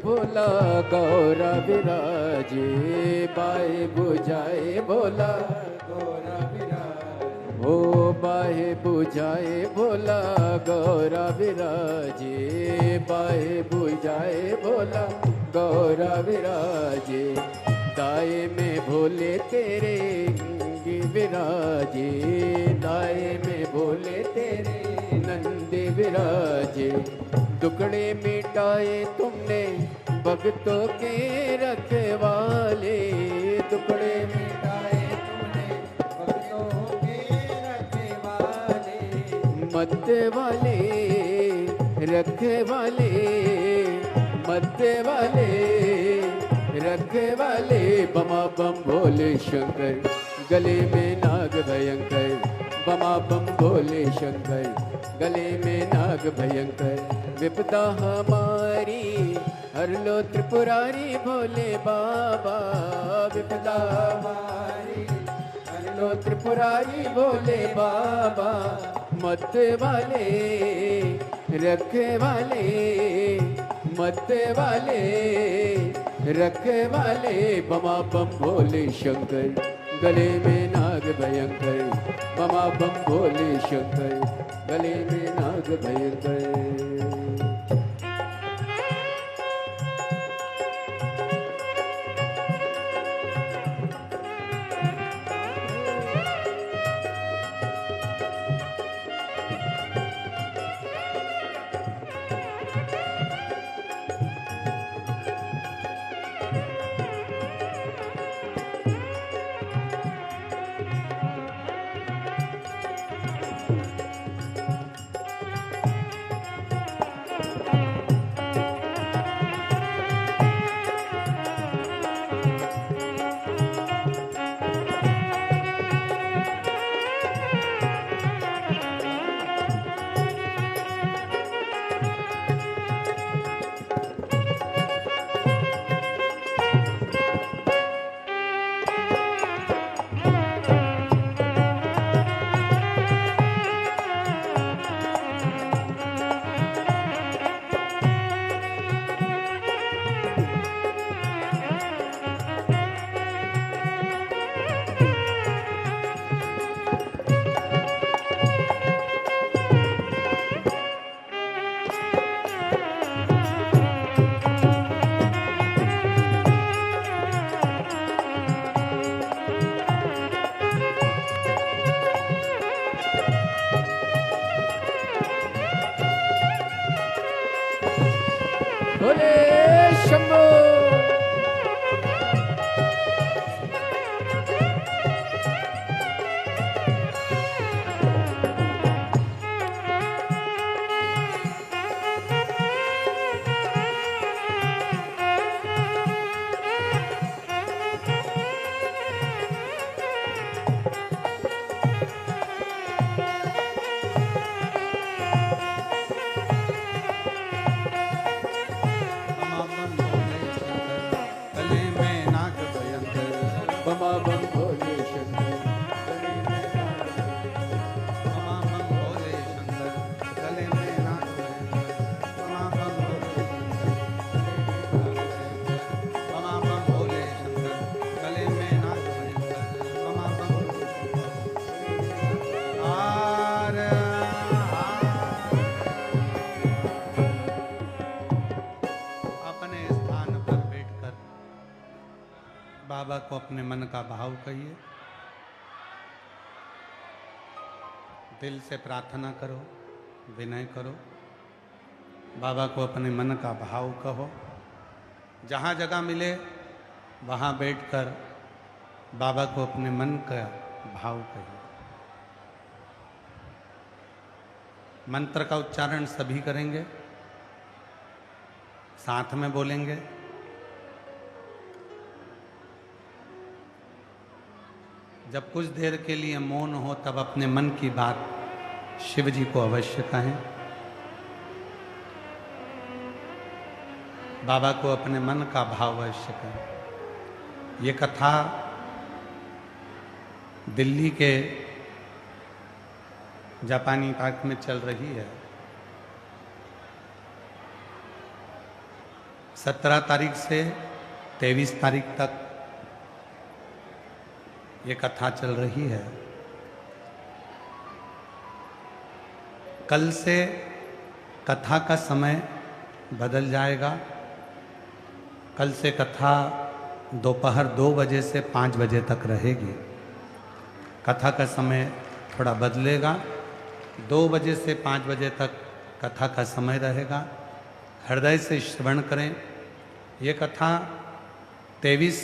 भोला गौरा विराजे, बाहे बुझाए भोला गौरा विराजे, ओ बाहे बुझाए भोला गौरा विराजे, बाहे बुझाए भोला गौरा विराजे, दाए में भोले तेरे विराजे, दाए में भोले तेरे नंदी विराजे, टुकड़े मिटाए तुमने भक्तों के रखवाले, टुकड़े मिटाए तुमने भक्तों के रखवाले, मत वाले रखवाले, मत वाले रखवाले, बमा बम भोले शंकर, गले में नाग भयंकर, बमा बम भोले शंकर, गले में नाग भयंकर, विपदा हमारी हर लो त्रिपुरारी भोले बाबा, विपदा हमारी हर लो त्रिपुरारी भोले बाबा, मत वाले रखे वाले, मत वाले रखे वाले, बमा बम भोले शंकर, गले में नाग भयंकर, बमा बम भोले शंकर, गले में नाग भयंकर। भोले शंभो। बमा बम भोले शंकर गले में नाग बमा बम भोले शंकर गले में नाग भयंकर। बमा बम भोले शंकर गले में नाग भयंकर। बमा बम हार अपने स्थान पर बैठकर बाबा को अपने मन का भाव कहिए। दिल से प्रार्थना करो, विनय करो, बाबा को अपने मन का भाव कहो। जहाँ जगह मिले वहाँ बैठकर बाबा को अपने मन का भाव कहिए। मंत्र का उच्चारण सभी करेंगे, साथ में बोलेंगे। जब कुछ देर के लिए मौन हो तब अपने मन की बात शिव जी को अवश्य कहें। बाबा को अपने मन का भाव अवश्य कहें। ये कथा दिल्ली के जापानी पार्क में चल रही है। 17 तारीख से 23 तारीख तक ये कथा चल रही है। कल से कथा का समय बदल जाएगा। कल से कथा दोपहर 2 बजे से 5 बजे तक रहेगी। कथा का समय थोड़ा बदलेगा। 2 बजे से 5 बजे तक कथा का समय रहेगा। हृदय से श्रवण करें। ये कथा 23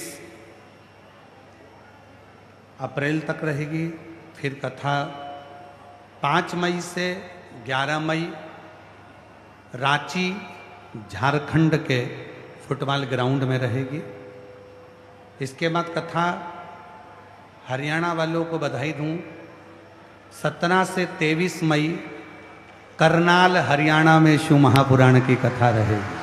अप्रैल तक रहेगी। फिर कथा 5 मई से 11 मई रांची झारखंड के फुटबॉल ग्राउंड में रहेगी। इसके बाद कथा हरियाणा वालों को बधाई दूं, 17 से 23 मई करनाल हरियाणा में शिव महापुराण की कथा रहेगी।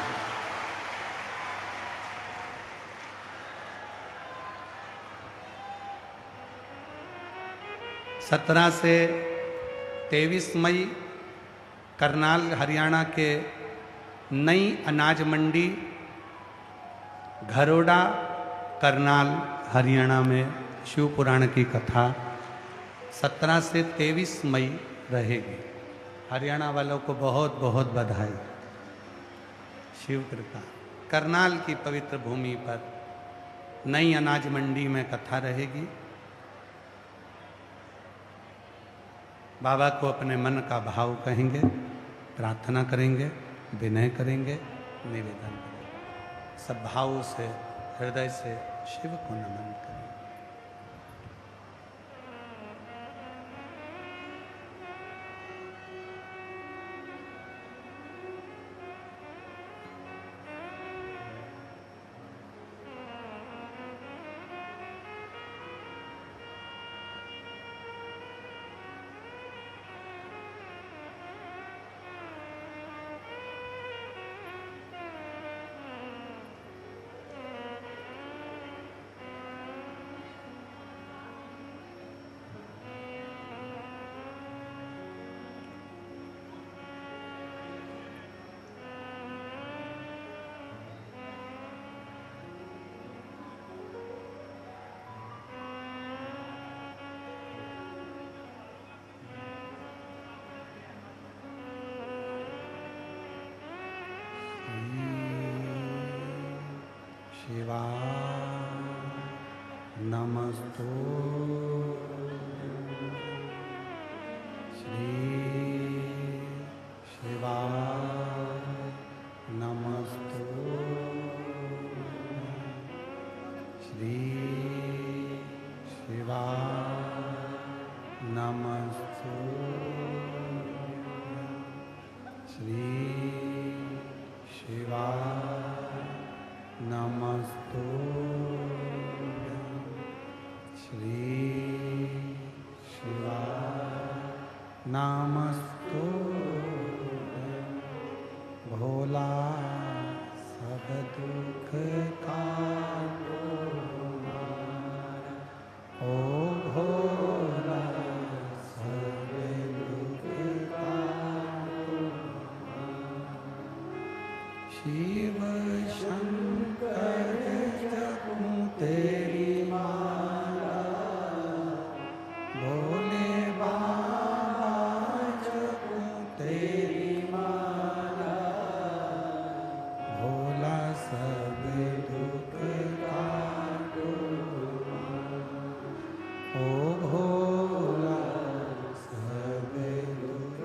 17 से 23 मई करनाल हरियाणा के नई अनाज मंडी घरोड़ा करनाल हरियाणा में शिव पुराण की कथा 17 से 23 मई रहेगी। हरियाणा वालों को बहुत बहुत बधाई। शिव कृपा। करनाल की पवित्र भूमि पर नई अनाज मंडी में कथा रहेगी। बाबा को अपने मन का भाव कहेंगे, प्रार्थना करेंगे, विनय करेंगे, निवेदन करेंगे। सब भाव से हृदय से शिव को नमन करें। शिवा नमस्तो श्री शिवा नमस्तो श्री शिवाय नमस्तुभ्यं श्री शिवाय नमस्तुभ्यं भोला सब दुख का ओ भोला सब दुख का शिव शंकर जपूं तेरी माला भोले बाबा जपूं तेरी माला भोला सब दुख काटो ओ भोला सब दुख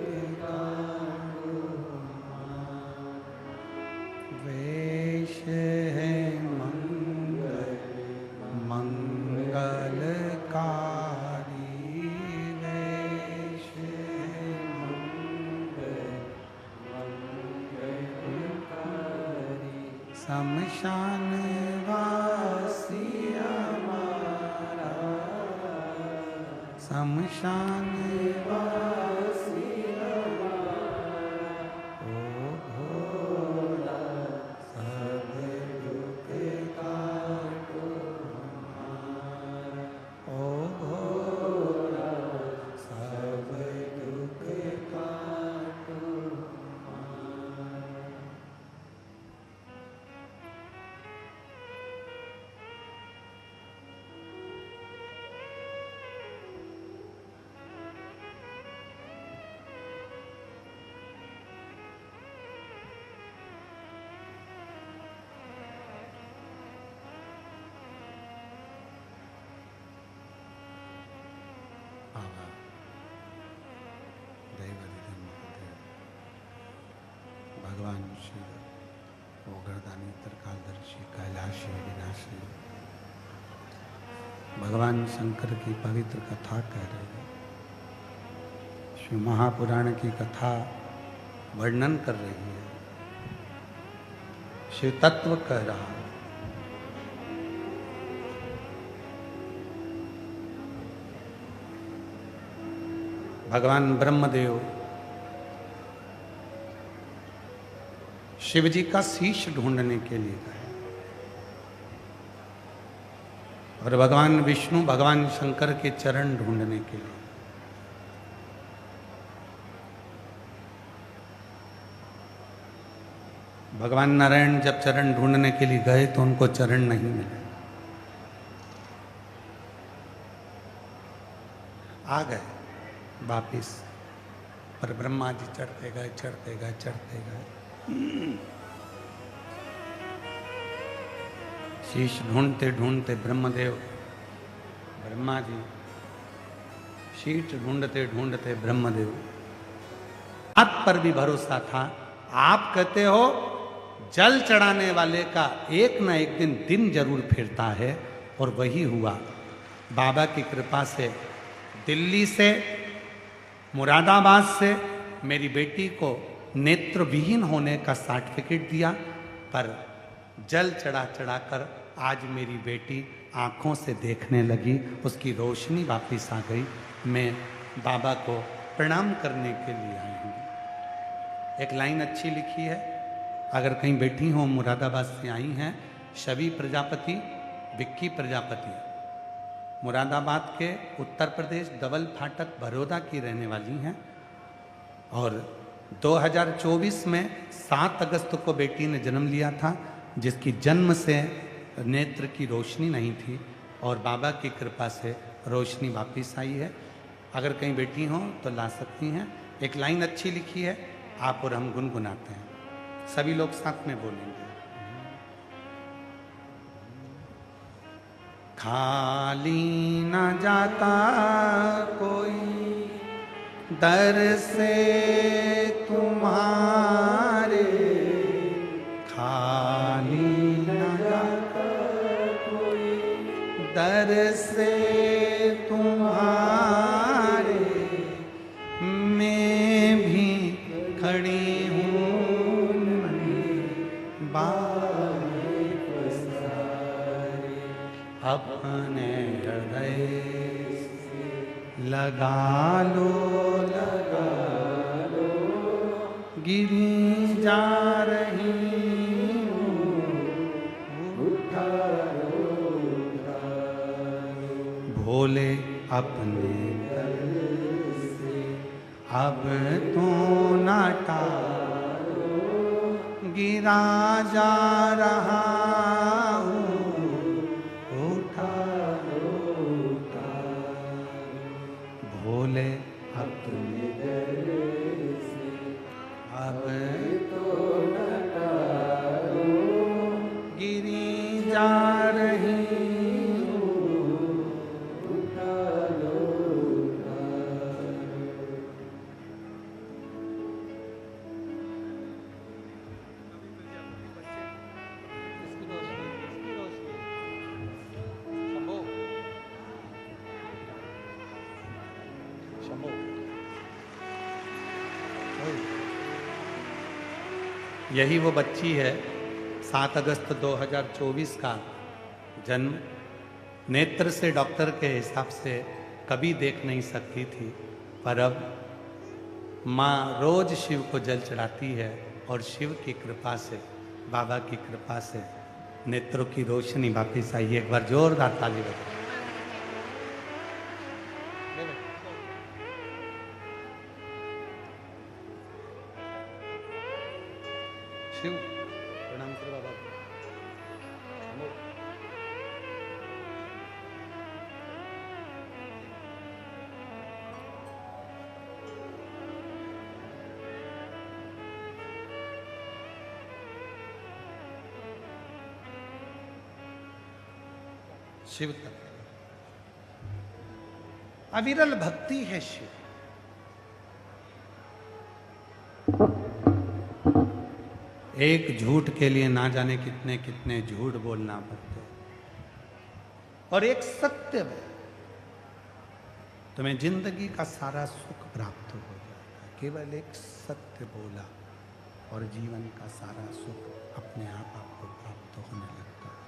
काटो वेश है मंगलकारी वेश है शमशान वासी हमारा शमशान वासी हमारा ओ भोला सब दुख काटो हमारा ओ भोला सब दुख काटो हमारा। बाबा दैवाधिदेव महादेव भगवान शिव ओगरदानी त्रिकालदर्शी कैलाशी विनाशी भगवान शंकर की पवित्र कथा कह रहे हैं। शिव महापुराण की कथा वर्णन कर रही है, शिव तत्व कह रहा है। भगवान ब्रह्मदेव शिव जी का शीश ढूंढने के लिए गए और भगवान विष्णु भगवान शंकर के चरण ढूंढने के लिए। भगवान नारायण जब चरण ढूंढने के लिए गए तो उनको चरण नहीं मिले, आ गए वापिस, पर ब्रह्मा जी चढ़ते गए चढ़ते गए चढ़ते गए। शीश ढूंढते ढूंढते ब्रह्मा जी शीश ढूंढते ढूंढते ब्रह्मदेव, आप पर भी भरोसा था। आप कहते हो जल चढ़ाने वाले का एक न एक दिन जरूर फिरता है, और वही हुआ। बाबा की कृपा से दिल्ली से मुरादाबाद से मेरी बेटी को नेत्रविहीन होने का सर्टिफिकेट दिया, पर जल चढ़ा चढ़ाकर आज मेरी बेटी आँखों से देखने लगी, उसकी रोशनी वापस आ गई। मैं बाबा को प्रणाम करने के लिए आई हूँ। एक लाइन अच्छी लिखी है, अगर कहीं बैठी हो मुरादाबाद से आई हैं, शबी प्रजापति, विक्की प्रजापति, मुरादाबाद के उत्तर प्रदेश डबल फाटक बड़ौदा की रहने वाली हैं, और 2024 में 7 अगस्त को बेटी ने जन्म लिया था, जिसकी जन्म से नेत्र की रोशनी नहीं थी, और बाबा की कृपा से रोशनी वापस आई है। अगर कहीं बैठी हो तो ला सकती हैं। एक लाइन अच्छी लिखी है, आप और हम गुनगुनाते हैं, सभी लोग साथ में बोलेंगे। खाली न जाता कोई दर से तुम्हारे, खाली न जाता कोई दर से तुम्हारे, मैं भी खड़ी हूँ लगा लो गिरी जा रही भोले अपने दर से अब तो न टालो गिरा जा रहा हूँ उठा लो भोले अपने दर से अब तो न टालो गिरी जा रही यही वो बच्ची है 7 अगस्त 2024 का जन्म। नेत्र से डॉक्टर के हिसाब से कभी देख नहीं सकती थी, पर अब माँ रोज शिव को जल चढ़ाती है और शिव की कृपा से, बाबा की कृपा से नेत्रों की रोशनी वापिस आई है। एक बार जोरदार ताली बजाओ। शिव प्रणाम करो बाबा। शिव तत्व अविरल भक्ति है शिव। एक झूठ के लिए ना जाने कितने कितने झूठ बोलना पड़ते, और एक सत्य में तुम्हें जिंदगी का सारा सुख प्राप्त हो जाता। केवल एक सत्य बोला और जीवन का सारा सुख अपने आप आपको प्राप्त होने लगता है।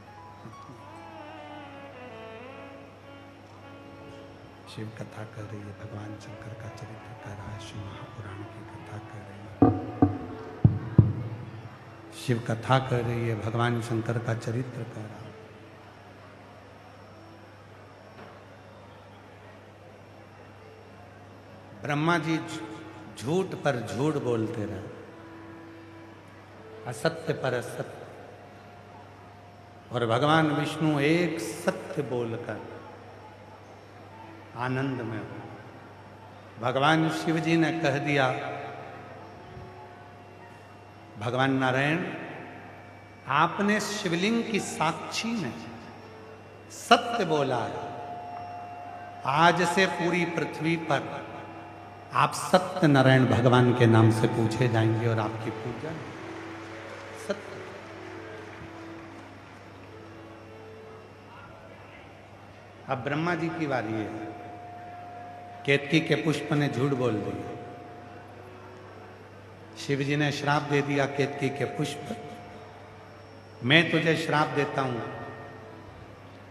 शिव कथा कर रही है, भगवान शंकर का चरित्र कर रहा है, शिव महापुराण की कथा कर रही है, शिव कथा कर रही है, भगवान शंकर का चरित्र कर रहा है। ब्रह्मा जी झूठ पर झूठ बोलते रहे, असत्य पर असत्य, और भगवान विष्णु एक सत्य बोलकर आनंद में हो। भगवान शिव जी ने कह दिया, भगवान नारायण आपने शिवलिंग की साक्षी में सत्य बोला है, आज से पूरी पृथ्वी पर आप सत्य नारायण भगवान के नाम से पूछे जाएंगे और आपकी पूजा सत्य। अब ब्रह्मा जी की बारी है। केतकी के पुष्प ने झूठ बोल दिया, शिव जी ने श्राप दे दिया, केतकी के पुष्प मैं तुझे श्राप देता हूं,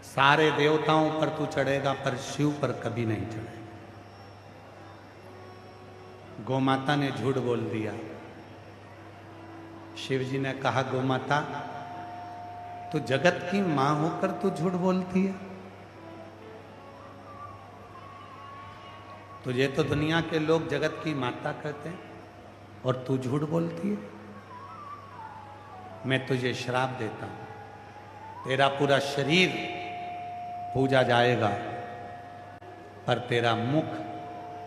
सारे देवताओं पर तू चढ़ेगा पर शिव पर कभी नहीं चढ़ेगा। गोमाता ने झूठ बोल दिया, शिव जी ने कहा गोमाता तू जगत की मां होकर तू झूठ बोलती है, तुझे तो दुनिया के लोग जगत की माता कहते हैं और तू झूठ बोलती है। मैं तुझे श्राप देता हूं, तेरा पूरा शरीर पूजा जाएगा पर तेरा मुख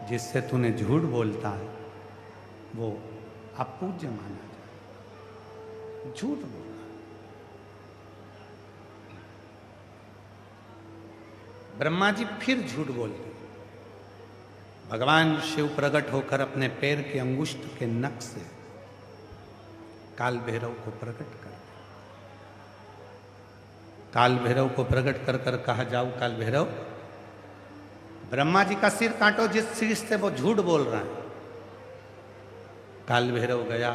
जिससे तूने झूठ बोलता है वो अपूज्य माना जाए। झूठ बोला। ब्रह्मा जी फिर झूठ बोलते। भगवान शिव प्रकट होकर अपने पैर के अंगुष्ठ के नख से काल भैरव को प्रकट कर, काल भैरव को प्रकट कर कर कहा जाओ काल भैरव ब्रह्मा जी का सिर काटो जिस सिर से वो झूठ बोल रहा है। काल भैरव गया,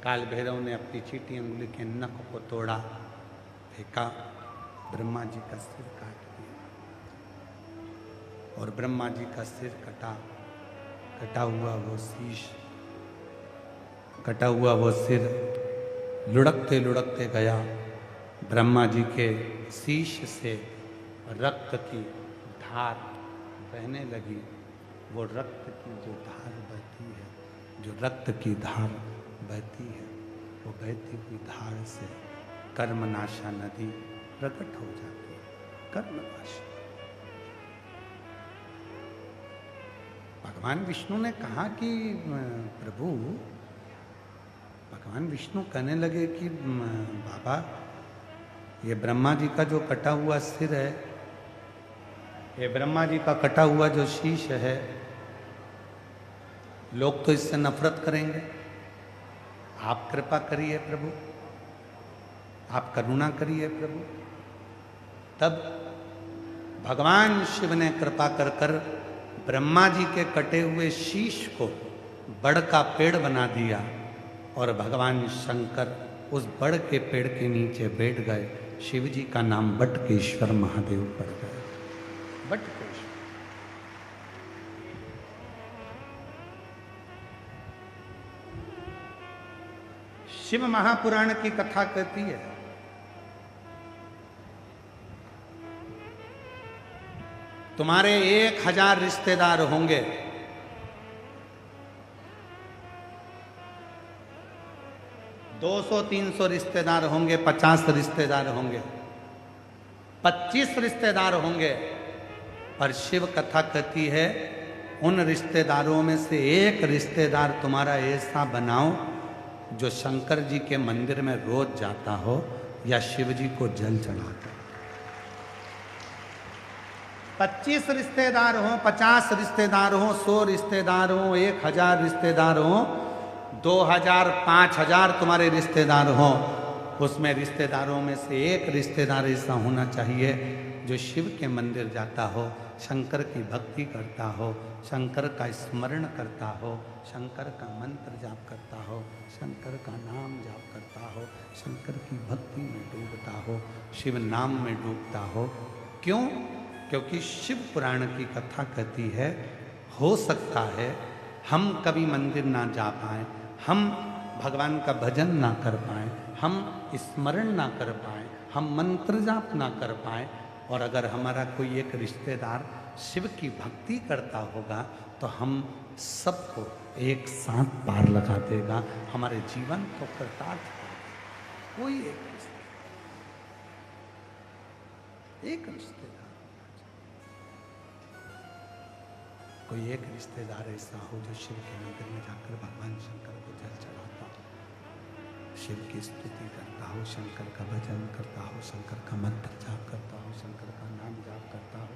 काल भैरव ने अपनी चीटी अंगुली के नख को तोड़ा, फेंका, ब्रह्मा जी का सिर काट दिया और ब्रह्मा जी का सिर कटा हुआ वो शीश, कटा हुआ वो सिर लुढ़कते लुढ़कते गया। ब्रह्मा जी के शीश से रक्त की धार बहने लगी। वो रक्त की जो धार बहती है, जो रक्त की धार बहती है, वो बहती हुई धार से कर्मनाशा नदी प्रकट हो जाती है। कर्मनाशा। भगवान विष्णु ने कहा कि प्रभु, भगवान विष्णु कहने लगे कि बाबा, ये ब्रह्मा जी का जो कटा हुआ सिर है, ये ब्रह्मा जी का कटा हुआ जो शीश है, लोग तो इससे नफरत करेंगे। आप कृपा करिए प्रभु, आप करुणा करिए प्रभु। तब भगवान शिव ने कृपा कर ब्रह्मा जी के कटे हुए शीश को बड़ का पेड़ बना दिया और भगवान शंकर उस बड़ के पेड़ के नीचे बैठ गए। शिव जी का नाम बटकेश्वर महादेव पड़ गया। बटकेश्वर। शिव महापुराण की कथा कहती है, तुम्हारे 1000 रिश्तेदार होंगे, 200-300 रिश्तेदार होंगे, 50 रिश्तेदार होंगे, 25 रिश्तेदार होंगे, पर शिव कथा कहती है उन रिश्तेदारों में से एक रिश्तेदार तुम्हारा ऐसा बनाओ जो शंकर जी के मंदिर में रोज जाता हो या शिव जी को जल चढ़ाता हो। 25 रिश्तेदार हो, 50 रिश्तेदार हो, 100 रिश्तेदार हो, 1000 रिश्तेदार हो, 2000, 5000 तुम्हारे रिश्तेदार हो, उसमें रिश्तेदारों में से एक रिश्तेदार ऐसा होना चाहिए जो शिव के मंदिर जाता हो, शंकर की भक्ति करता हो, शंकर का स्मरण करता हो, शंकर का मंत्र जाप करता हो, शंकर का नाम जाप करता हो, शंकर की भक्ति में डूबता हो, शिव नाम में डूबता हो। क्यों? क्योंकि शिव पुराण की कथा कहती है, हो सकता है हम कभी मंदिर ना जा पाए, हम भगवान का भजन ना कर पाए, हम स्मरण ना कर पाए, हम मंत्र जाप ना कर पाए, और अगर हमारा कोई एक रिश्तेदार शिव की भक्ति करता होगा तो हम सबको एक साथ पार लगा देगा, हमारे जीवन को कृतार्थ होगा। कोई एक रिश्तेदार, कोई एक रिश्तेदार ऐसा हो जो शिव के मंदिर में जाकर भगवान शंकर को जल चढ़ाता हो, शिव की स्तुति करता हो, शंकर का भजन करता हो, शंकर का मंत्र जाप करता हो, शंकर का नाम जाप करता हो,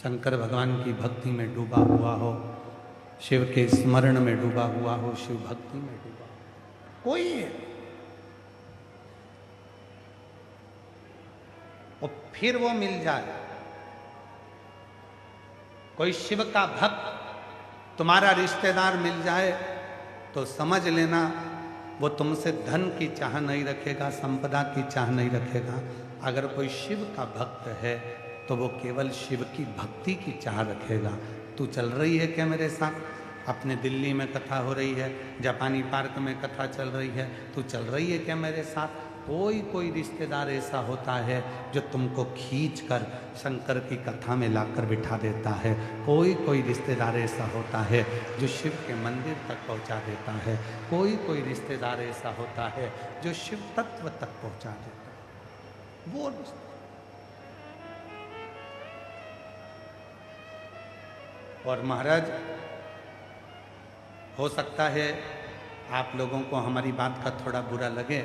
शंकर भगवान की भक्ति में डूबा हुआ हो, शिव के स्मरण में डूबा हुआ हो, शिव भक्ति में डूबा हो। कोई है। और फिर वो मिल जाए, कोई शिव का भक्त तुम्हारा रिश्तेदार मिल जाए तो समझ लेना वो तुमसे धन की चाह नहीं रखेगा, संपदा की चाह नहीं रखेगा। अगर कोई शिव का भक्त है तो वो केवल शिव की भक्ति की चाह रखेगा। तू चल रही है क्या मेरे साथ? अपने दिल्ली में कथा हो रही है, जापानी पार्क में कथा चल रही है, तू चल रही है क्या मेरे साथ? कोई रिश्तेदार ऐसा होता है जो तुमको खींच कर शंकर की कथा में लाकर बिठा देता है। कोई रिश्तेदार ऐसा होता है जो शिव के मंदिर तक पहुंचा देता है। कोई रिश्तेदार ऐसा होता है जो शिव तत्व तक पहुंचा देता है। वो रिश्तेदार। और महाराज, हो सकता है आप लोगों को हमारी बात का थोड़ा बुरा लगे,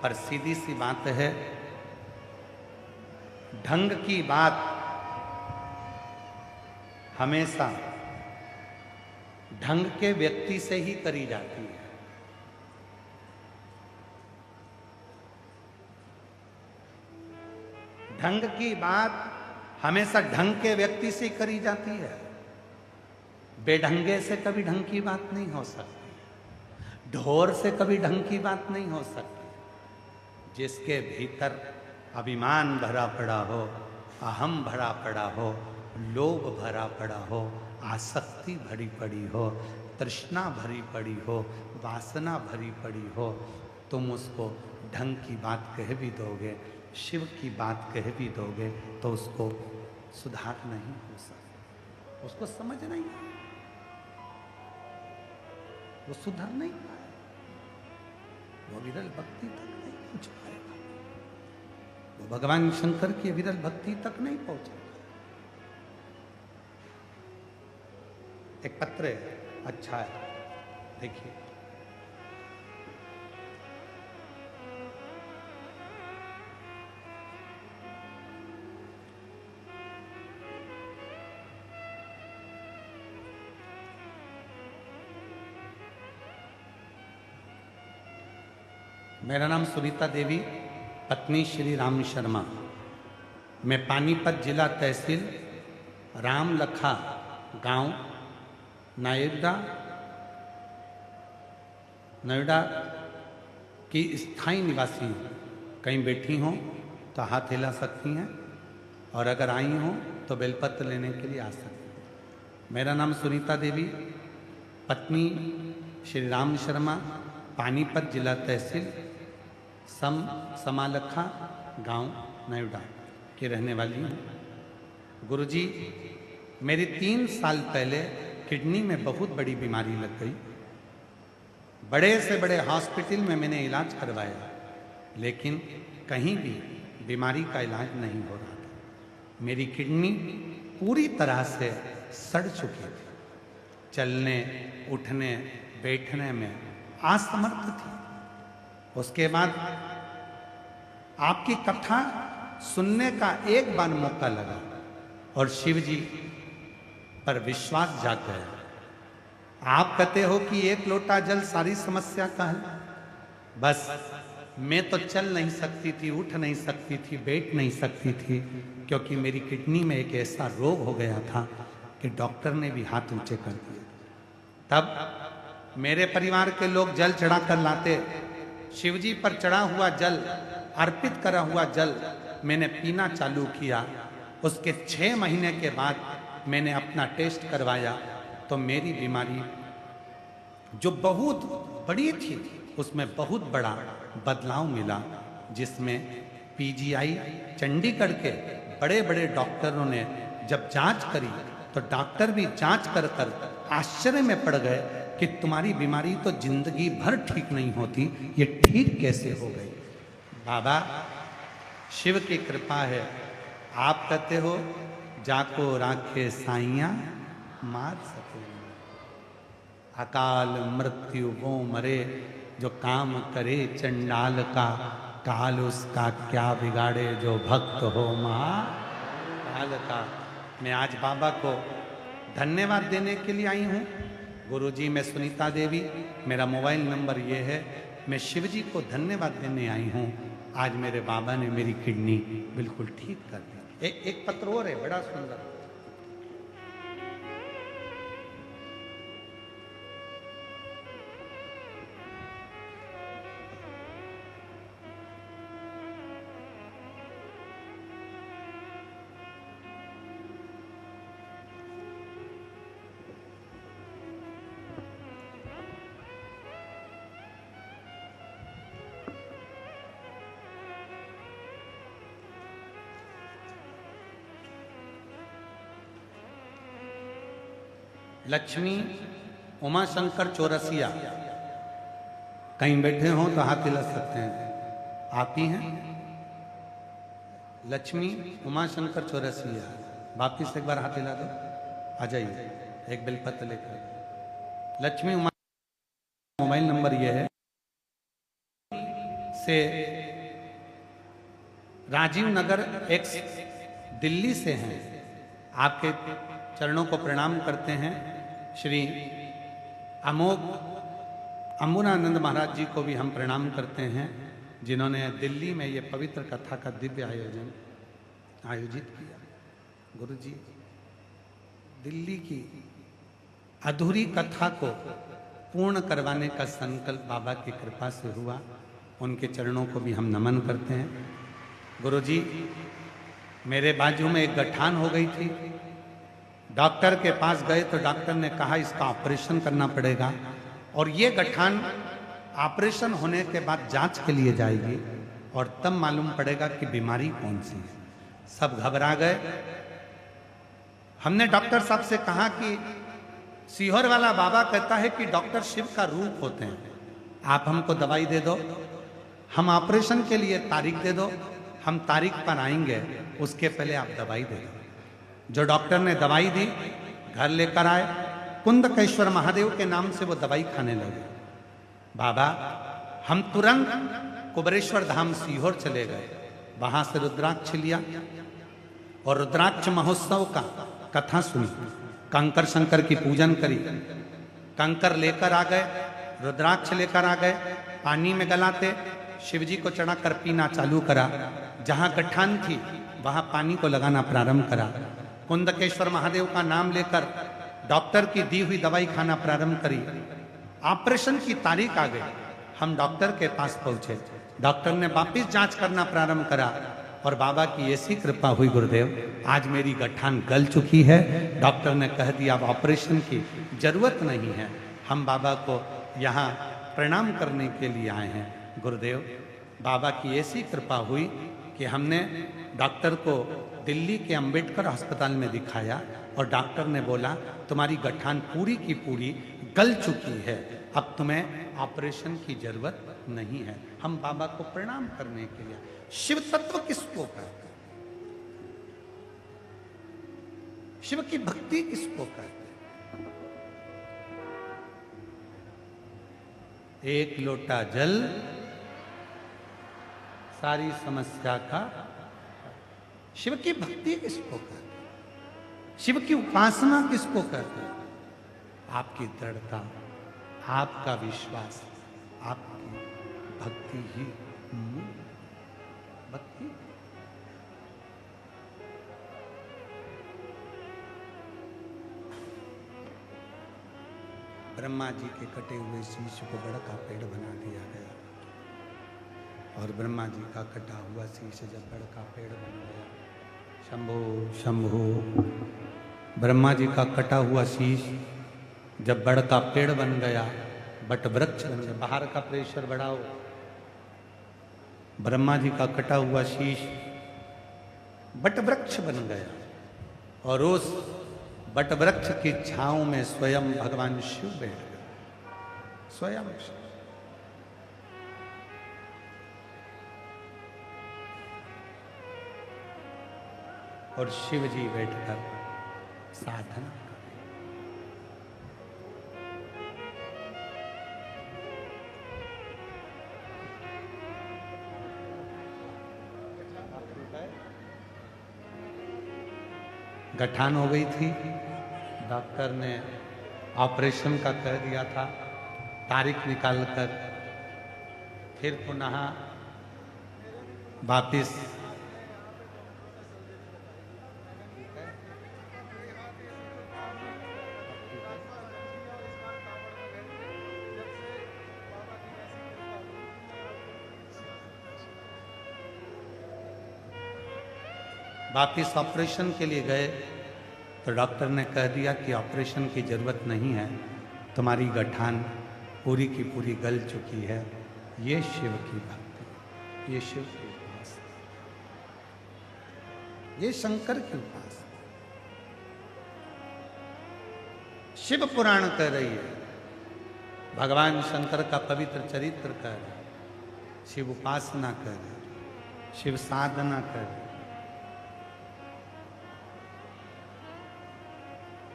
पर सीधी सी बात है, ढंग की बात हमेशा ढंग के व्यक्ति से ही करी जाती है। ढंग की बात हमेशा ढंग के व्यक्ति से करी जाती है। बेढंगे से कभी ढंग की बात नहीं हो सकती, ढोर से कभी ढंग की बात नहीं हो सकती। जिसके भीतर अभिमान भरा पड़ा हो, अहम भरा पड़ा हो, लोभ भरा पड़ा हो, आसक्ति भरी पड़ी हो, तृष्णा भरी पड़ी हो, वासना भरी पड़ी हो, तुम उसको ढंग की बात कह भी दोगे, शिव की बात कह भी दोगे, तो उसको सुधार नहीं हो सकता, उसको समझ नहीं, वो सुधर नहीं पाए, वो विरल भक्ति तक नहीं पहुंच पाएगा, वो भगवान शंकर की विरल भक्ति तक नहीं पहुंचेगा। एक पत्र है, अच्छा है, देखिए। मेरा नाम सुनीता देवी, पत्नी श्री राम शर्मा। मैं पानीपत जिला तहसील रामलखा गांव नोएडा की स्थायी निवासी हूँ। कहीं बैठी हों तो हाथ हिला सकती हैं, और अगर आई हों तो बेलपत्र लेने के लिए आ सकती हैं। मेरा नाम सुनीता देवी, पत्नी श्री राम शर्मा, पानीपत जिला तहसील समालखा गांव नोएडा की रहने वाली हूँ। गुरुजी, मेरी 3 साल पहले किडनी में बहुत बड़ी बीमारी लग गई। बड़े से बड़े हॉस्पिटल में मैंने इलाज करवाया, लेकिन कहीं भी बीमारी का इलाज नहीं हो रहा था। मेरी किडनी पूरी तरह से सड़ चुकी थी, चलने उठने बैठने में असमर्थ थी। उसके बाद आपकी कथा सुनने का एक बार मौका लगा और शिव जी पर विश्वास जाग गया। आप कहते हो कि 1 लोटा जल सारी समस्या का है। बस मैं तो चल नहीं सकती थी, उठ नहीं सकती थी, बैठ नहीं सकती थी, क्योंकि मेरी किडनी में एक ऐसा रोग हो गया था कि डॉक्टर ने भी हाथ ऊंचे कर दिए। तब मेरे परिवार के लोग जल चढ़ा कर लाते। शिवजी पर चढ़ा हुआ जल, अर्पित करा हुआ जल मैंने पीना चालू किया। उसके 6 महीने के बाद मैंने अपना टेस्ट करवाया तो मेरी बीमारी जो बहुत बड़ी थी उसमें बहुत बड़ा बदलाव मिला, जिसमें पीजीआई चंडीगढ़ के बड़े बड़े डॉक्टरों ने जब जांच करी तो डॉक्टर भी जांच कर कर आश्चर्य में पड़ गए कि तुम्हारी बीमारी तो जिंदगी भर ठीक नहीं होती, ये ठीक कैसे हो गई। बाबा, शिव की कृपा है। आप कहते हो जाको राखे साइया मार सके, अकाल मृत्यु वो मरे, जो काम करे चंडाल का, काल उसका क्या बिगाड़े, जो भक्त हो महाकाल का। मैं आज बाबा को धन्यवाद देने के लिए आई हूँ। गुरुजी, मैं सुनीता देवी, मेरा मोबाइल नंबर ये है। मैं शिव जी को धन्यवाद देने आई हूँ। आज मेरे बाबा ने मेरी किडनी बिल्कुल ठीक कर दी। एक पत्र और है, बड़ा सुंदर। लक्ष्मी उमाशंकर चौरसिया, कहीं बैठे हों तो हाथ हिला सकते हैं। आप ही हैं? लक्ष्मी उमाशंकर चौरसिया, वापिस एक बार हाथ हिला दो। आ जाइए, एक बेलपत्र लेकर। लक्ष्मी उमा, मोबाइल नंबर ये है से राजीव नगर एक्स दिल्ली से हैं। आपके चरणों को प्रणाम करते हैं। श्री अमोघ अम्बुनानंद महाराज जी को भी हम प्रणाम करते हैं, जिन्होंने दिल्ली में ये पवित्र कथा का दिव्य आयोजित किया। गुरु जी, दिल्ली की अधूरी कथा को पूर्ण करवाने का संकल्प बाबा की कृपा से हुआ। उनके चरणों को भी हम नमन करते हैं। गुरु जी, मेरे बाजू में एक गठान हो गई थी, डॉक्टर के पास गए तो डॉक्टर ने कहा इसका ऑपरेशन करना पड़ेगा और ये गठान ऑपरेशन होने के बाद जांच के लिए जाएगी और तब मालूम पड़ेगा कि बीमारी कौन सी है। सब घबरा गए। हमने डॉक्टर साहब से कहा कि सीहोर वाला बाबा कहता है कि डॉक्टर शिव का रूप होते हैं, आप हमको दवाई दे दो, हम ऑपरेशन के लिए तारीख दे दो, हम तारीख पर आएंगे, उसके पहले आप दवाई दे दो। जो डॉक्टर ने दवाई दी, घर लेकर आए, कुंदकेश्वर महादेव के नाम से वो दवाई खाने लगे। बाबा हम तुरंत कुबरेश्वर धाम सीहोर चले गए, वहां से रुद्राक्ष लिया और रुद्राक्ष महोत्सव का कथा सुनी, कंकर शंकर की पूजन करी, कंकर लेकर आ गए, रुद्राक्ष लेकर आ गए, पानी में गलाते शिव जी को चढ़ाकर पीना चालू करा। जहां गठान थी वहां पानी को लगाना प्रारंभ करा। कुंदकेश्वर महादेव का नाम लेकर डॉक्टर की दी हुई दवाई खाना प्रारंभ करी। ऑपरेशन की तारीख आ गई, हम डॉक्टर के पास पहुंचे, डॉक्टर ने वापिस जांच करना प्रारंभ करा और बाबा की ऐसी कृपा हुई गुरुदेव, आज मेरी गठान गल चुकी है। डॉक्टर ने कह दिया अब ऑपरेशन की जरूरत नहीं है। हम बाबा को यहाँ प्रणाम करने के लिए आए हैं। गुरुदेव बाबा की ऐसी कृपा हुई कि हमने डॉक्टर को दिल्ली के अंबेडकर अस्पताल में दिखाया और डॉक्टर ने बोला तुम्हारी गठान पूरी की पूरी गल चुकी है, अब तुम्हें ऑपरेशन की जरूरत नहीं है। हम बाबा को प्रणाम करने के लिए, शिव तत्व किसको कहते हैं, शिव की भक्ति किसको कहते हैं। एक लोटा जल सारी समस्या का, शिव की भक्ति किसको कहते हैं, शिव की उपासना किसको कहते हैं। आपकी दृढ़ता, आपका विश्वास, आपकी भक्ति ही भक्ति। ब्रह्मा जी के कटे हुए शीश को बड़ा का पेड़ बना दिया गया और ब्रह्मा जी का कटा हुआ शीश जब बड़ा का पेड़ बन गया, शंभो शंभो, ब्रह्मा जी का कटा हुआ शीश जब बड़ का पेड़ बन गया, बट वृक्ष बन गया। बाहर का प्रेशर बढ़ाओ। ब्रह्मा जी का कटा हुआ शीश बट वृक्ष बन गया और उस बट वृक्ष की छांव में स्वयं भगवान शिव बैठ गए, स्वयं शिव। और शिव जी बैठकर साधना कर। गठान हो गई थी, डॉक्टर ने ऑपरेशन का कह दिया था, तारीख निकालकर फिर पुनः वापिस वापिस ऑपरेशन के लिए गए तो डॉक्टर ने कह दिया कि ऑपरेशन की ज़रूरत नहीं है, तुम्हारी गठान पूरी की पूरी गल चुकी है। ये शिव की भक्ति, ये शिव की उपासना, ये शंकर की उपासना। शिव पुराण कह रही है, भगवान शंकर का पवित्र चरित्र कह रहे, शिव उपासना कर रहे, शिव साधना कर रहे।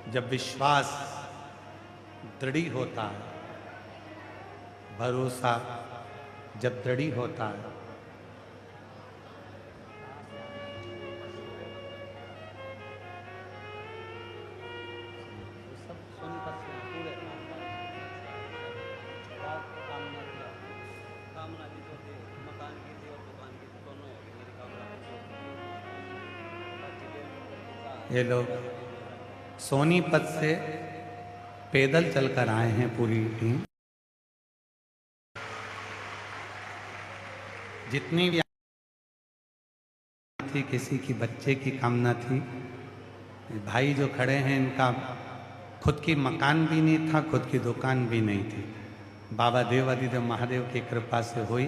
जब विश्वास दृढ़ होता है, भरोसा जब दृढ़ होता है, सब सुनकर पूरे कामना की तो थी, मकान की थी और दुकान की थी, दोनों हो गई मेरी कामना। ये लोग सोनीपत से पैदल चलकर आए हैं, पूरी टीम। जितनी भी थी, किसी की बच्चे की कामना थी, ये भाई जो खड़े हैं इनका खुद की मकान भी नहीं था, खुद की दुकान भी नहीं थी। बाबा देवादिदेव महादेव की कृपा से हुई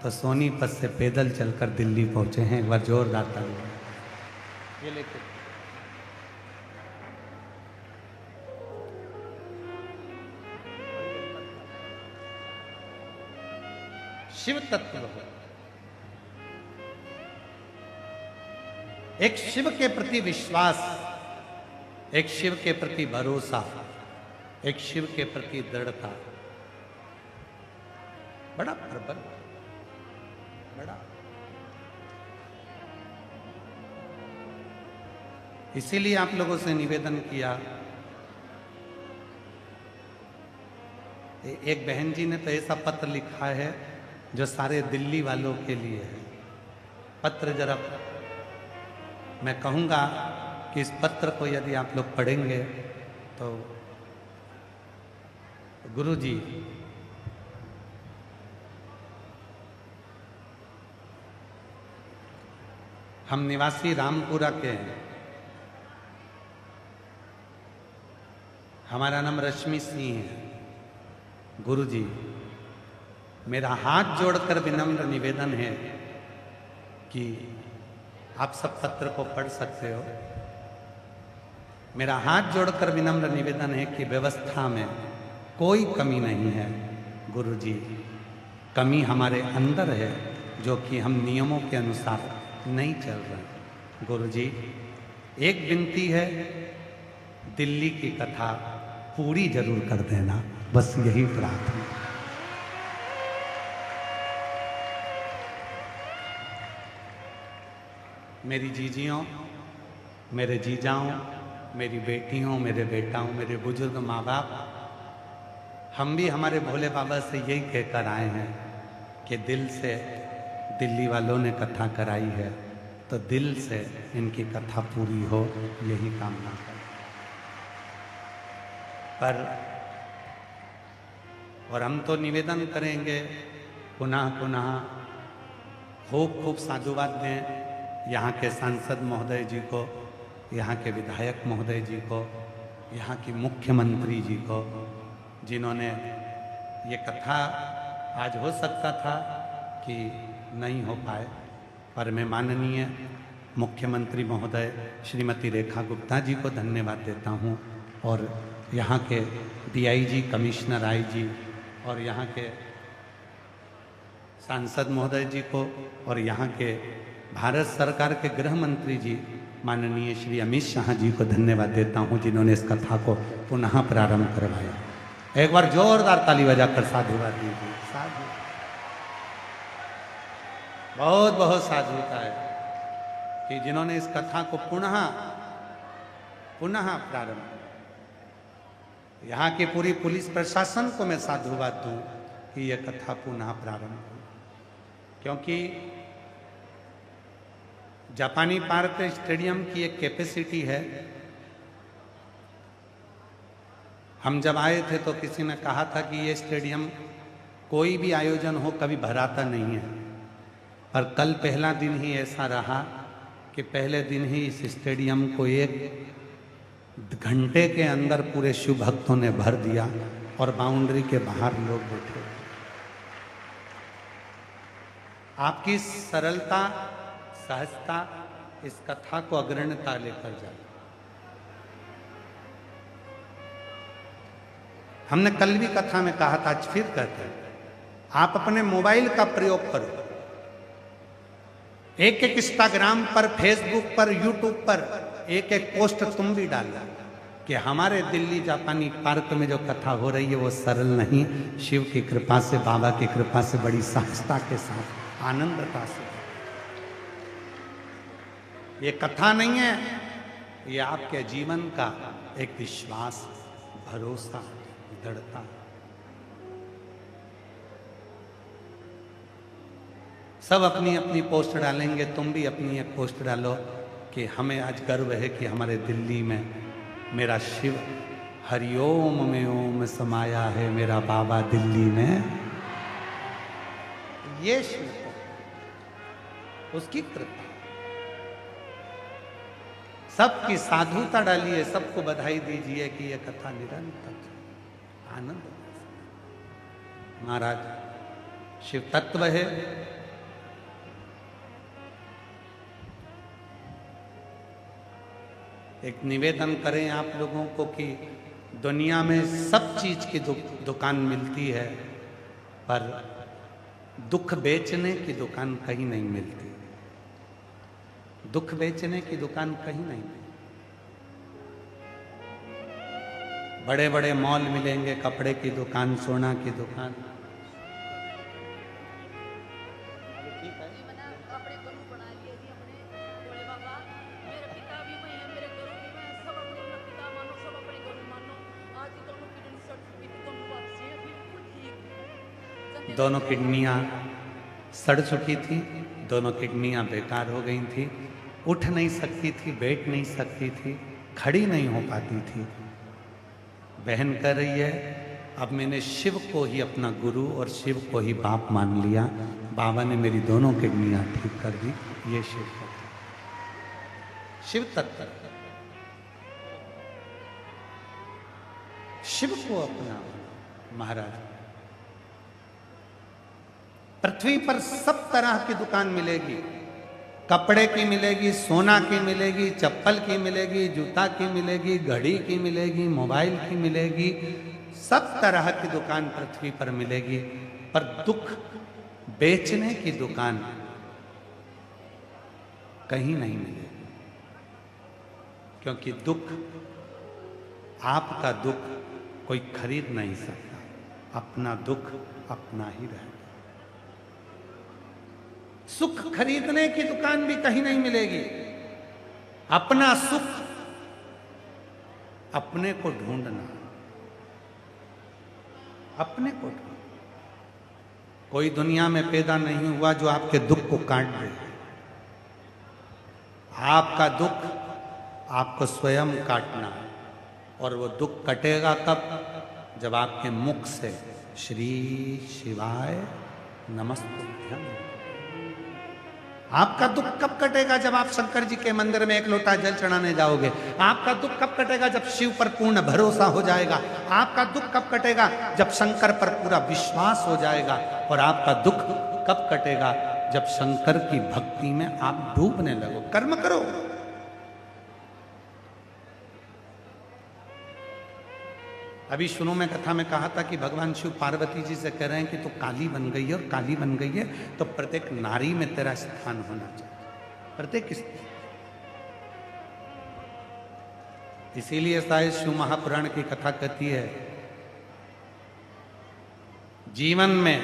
तो सोनीपत से पैदल चलकर दिल्ली पहुंचे हैं। एक बार जोरदार ताली। ये लेके शिव तत्व हो, एक शिव के प्रति विश्वास, एक शिव के प्रति भरोसा, एक शिव के प्रति दृढ़ता, बड़ा प्रबल, बड़ा। इसीलिए आप लोगों से निवेदन किया। एक बहन जी ने तो ऐसा पत्र लिखा है जो सारे दिल्ली वालों के लिए है। पत्र जरा मैं कहूंगा कि इस पत्र को यदि आप लोग पढ़ेंगे तो गुरु जी हम निवासी रामपुरा के हैं। हमारा नाम रश्मि सिंह है। गुरु जी मेरा हाथ जोड़कर विनम्र निवेदन है कि आप सब पत्र को पढ़ सकते हो। मेरा हाथ जोड़कर विनम्र निवेदन है कि व्यवस्था में कोई कमी नहीं है। गुरु जी कमी हमारे अंदर है जो कि हम नियमों के अनुसार नहीं चल रहे। गुरु जी एक विनती है, दिल्ली की कथा पूरी जरूर कर देना, बस यही प्रार्थना। मेरी जीजियों, मेरे जीजाओं, मेरी बेटियों, मेरे बेटाओं, मेरे बुजुर्ग माँ बाप, हम भी हमारे भोले बाबा से यही कहकर आए हैं कि दिल से दिल्ली वालों ने कथा कराई है तो दिल से इनकी कथा पूरी हो, यही कामना है। पर और हम तो निवेदन करेंगे पुनः पुनः, खूब खूब साधुवाद दें यहाँ के सांसद महोदय जी को, यहाँ के विधायक महोदय जी को, यहाँ की मुख्यमंत्री जी को, जिन्होंने ये कथा आज हो सकता था कि नहीं हो पाए, पर मैं माननीय मुख्यमंत्री महोदय श्रीमती रेखा गुप्ता जी को धन्यवाद देता हूँ, और यहाँ के डीआईजी, कमिश्नर आईजी और यहाँ के सांसद महोदय जी को, और यहाँ के भारत सरकार के गृह मंत्री जी माननीय श्री अमित शाह जी को धन्यवाद देता हूँ, जिन्होंने इस कथा को पुनः प्रारंभ करवाया। एक बार जोरदार ताली बजाकर साधुवाद दीजिए। साधु, बहुत बहुत साधुता है कि जिन्होंने इस कथा को पुनः प्रारंभ। यहाँ की पूरी पुलिस प्रशासन को मैं साधुवाद दूं कि यह कथा पुनः प्रारंभ हो, क्योंकि जापानी पार्क स्टेडियम की एक कैपेसिटी है। हम जब आए थे तो किसी ने कहा था कि ये स्टेडियम कोई भी आयोजन हो कभी भराता नहीं है, पर कल पहला दिन ही ऐसा रहा कि पहले दिन ही इस स्टेडियम को 1 घंटे के अंदर पूरे शिव भक्तों ने भर दिया और बाउंड्री के बाहर लोग बैठे। आपकी सरलता, सहजता इस कथा को अग्रणता लेकर जाए। हमने कल भी कथा में कहा था, आज फिर कहते हैं, आप अपने मोबाइल का प्रयोग करो। एक इंस्टाग्राम पर, फेसबुक पर, यूट्यूब पर एक पोस्ट तुम भी डालना कि हमारे दिल्ली जापानी पार्क में जो कथा हो रही है वो सरल नहीं, शिव की कृपा से, बाबा की कृपा से बड़ी सहजता के साथ, आनंदता से। ये कथा नहीं है, ये आपके जीवन का एक विश्वास, भरोसा, दृढ़ता। सब अपनी अपनी पोस्ट डालेंगे, तुम भी अपनी एक पोस्ट डालो कि हमें आज गर्व है कि हमारे दिल्ली में मेरा शिव हरिओम में ओम समाया है, मेरा बाबा दिल्ली में। ये शिव उसकी कृपा। सबकी साधुता डालिए, सबको बधाई दीजिए कि यह कथा निरंतर आनंद। महाराज शिव तत्व है। एक निवेदन करें आप लोगों को कि दुनिया में सब चीज की दुकान मिलती है, पर दुख बेचने की दुकान कहीं नहीं मिलती। दुख बेचने की दुकान कहीं नहीं मिलती। बड़े बड़े मॉल मिलेंगे, कपड़े की दुकान, सोना की दुकान, दोनों किडनियां सड़ चुकी थी, दोनों किडनियां बेकार हो गई थी, उठ नहीं सकती थी, बैठ नहीं सकती थी, खड़ी नहीं हो पाती थी। बहन कह रही है, अब मैंने शिव को ही अपना गुरु और शिव को ही बाप मान लिया। बाबा ने मेरी दोनों किडनियां ठीक कर दी। ये शिव तत्व, शिव तत्व, शिव को अपना। महाराज पृथ्वी पर सब तरह की दुकान मिलेगी, कपड़े की मिलेगी, सोना की मिलेगी, चप्पल की मिलेगी, जूता की मिलेगी, घड़ी की मिलेगी, मोबाइल की मिलेगी, सब तरह की दुकान पृथ्वी पर मिलेगी, पर दुख बेचने की दुकान कहीं नहीं मिलेगी। क्योंकि दुख, आपका दुख कोई खरीद नहीं सकता, अपना दुख अपना ही रहेगा। सुख खरीदने की दुकान भी कहीं नहीं मिलेगी। अपना सुख अपने को ढूंढना, अपने को ढूंढना। कोई दुनिया में पैदा नहीं हुआ जो आपके दुख को काट दे। आपका दुख आपको स्वयं काटना है, और वो दुख कटेगा कब? जब आपके मुख से श्री शिवाय नमस्तुभ्यम। आपका दुख कब कटेगा? जब आप शंकर जी के मंदिर में एक लोटा जल चढ़ाने जाओगे। आपका दुख कब कटेगा? जब शिव पर पूर्ण भरोसा हो जाएगा। आपका दुख कब कटेगा? जब शंकर पर पूरा विश्वास हो जाएगा। और आपका दुख कब कटेगा? जब शंकर की भक्ति में आप डूबने लगो। कर्म करो। अभी शुरू में कथा में कहा था कि भगवान शिव पार्वती जी से कह रहे हैं कि तू काली बन गई है, और काली बन गई है तो प्रत्येक नारी में तेरा स्थान होना चाहिए, प्रत्येक स्त्री। इसीलिए शायद शिव महापुराण की कथा कहती है, जीवन में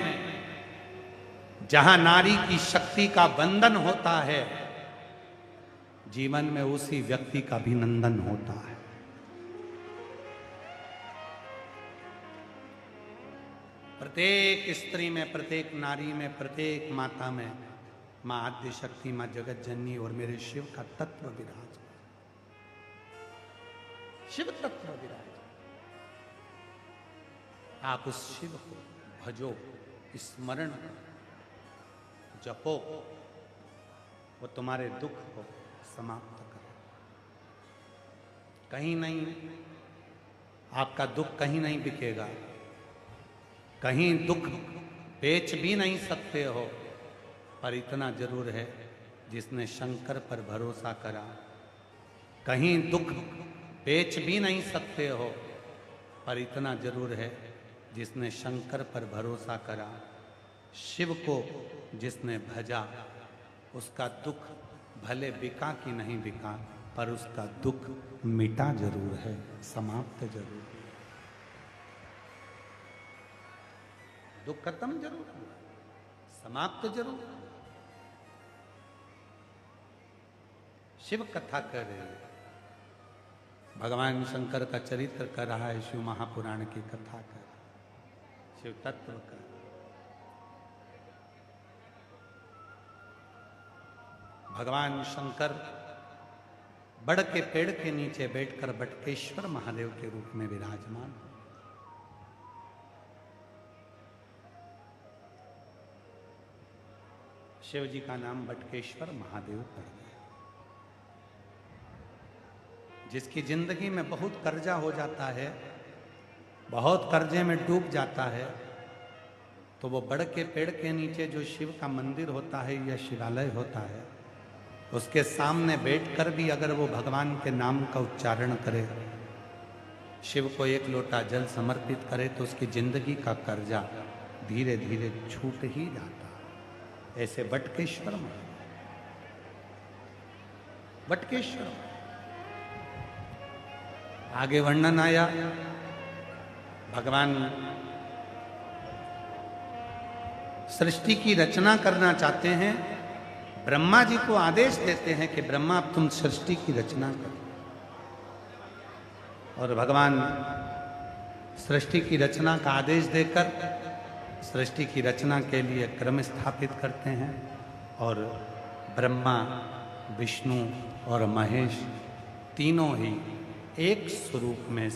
जहां नारी की शक्ति का बंधन होता है, जीवन में उसी व्यक्ति का भी नंदन होता है। प्रत्येक स्त्री में, प्रत्येक नारी में, प्रत्येक माता में मां आद्य शक्ति, मां जगत जननी और मेरे शिव का तत्व विराज, शिव तत्व विराज। आप उस शिव को भजो, स्मरण जपो, वो तुम्हारे दुख को समाप्त करे। कहीं नहीं, आपका दुख कहीं नहीं बिकेगा, कहीं दुख बेच भी नहीं सकते हो, पर इतना जरूर है जिसने शंकर पर भरोसा करा। कहीं दुख बेच भी नहीं सकते हो, पर इतना जरूर है जिसने शंकर पर भरोसा करा, शिव को जिसने भजा, उसका दुख भले बिका कि नहीं बिका, पर उसका दुख मिटा जरूर है, समाप्त जरूर है। दुख खत्म जरूर, समाप्त जरूर। शिव कथा कर रहे हैं, भगवान शंकर का चरित्र कर रहा है, शिव महापुराण की कथा कर, शिव तत्व का। भगवान शंकर बड़ के पेड़ के नीचे बैठकर बटकेश्वर महादेव के रूप में विराजमान। शिव जी का नाम बटकेश्वर महादेव पड़ गया। जिसकी जिंदगी में बहुत कर्जा हो जाता है, बहुत कर्जे में डूब जाता है, तो वो बड़ के पेड़ के नीचे जो शिव का मंदिर होता है या शिवालय होता है, उसके सामने बैठकर भी अगर वो भगवान के नाम का उच्चारण करे, शिव को एक लोटा जल समर्पित करे, तो उसकी जिंदगी का कर्जा धीरे धीरे छूट ही जाता। ऐसे बटकेश्वर में, बटकेश्वर आगे वर्णन आया, भगवान सृष्टि की रचना करना चाहते हैं, ब्रह्मा जी को आदेश देते हैं कि ब्रह्मा अब तुम सृष्टि की रचना करो। और भगवान सृष्टि की रचना का आदेश देकर सृष्टि की रचना के लिए क्रम स्थापित करते हैं, और ब्रह्मा, विष्णु और महेश तीनों ही एक स्वरूप में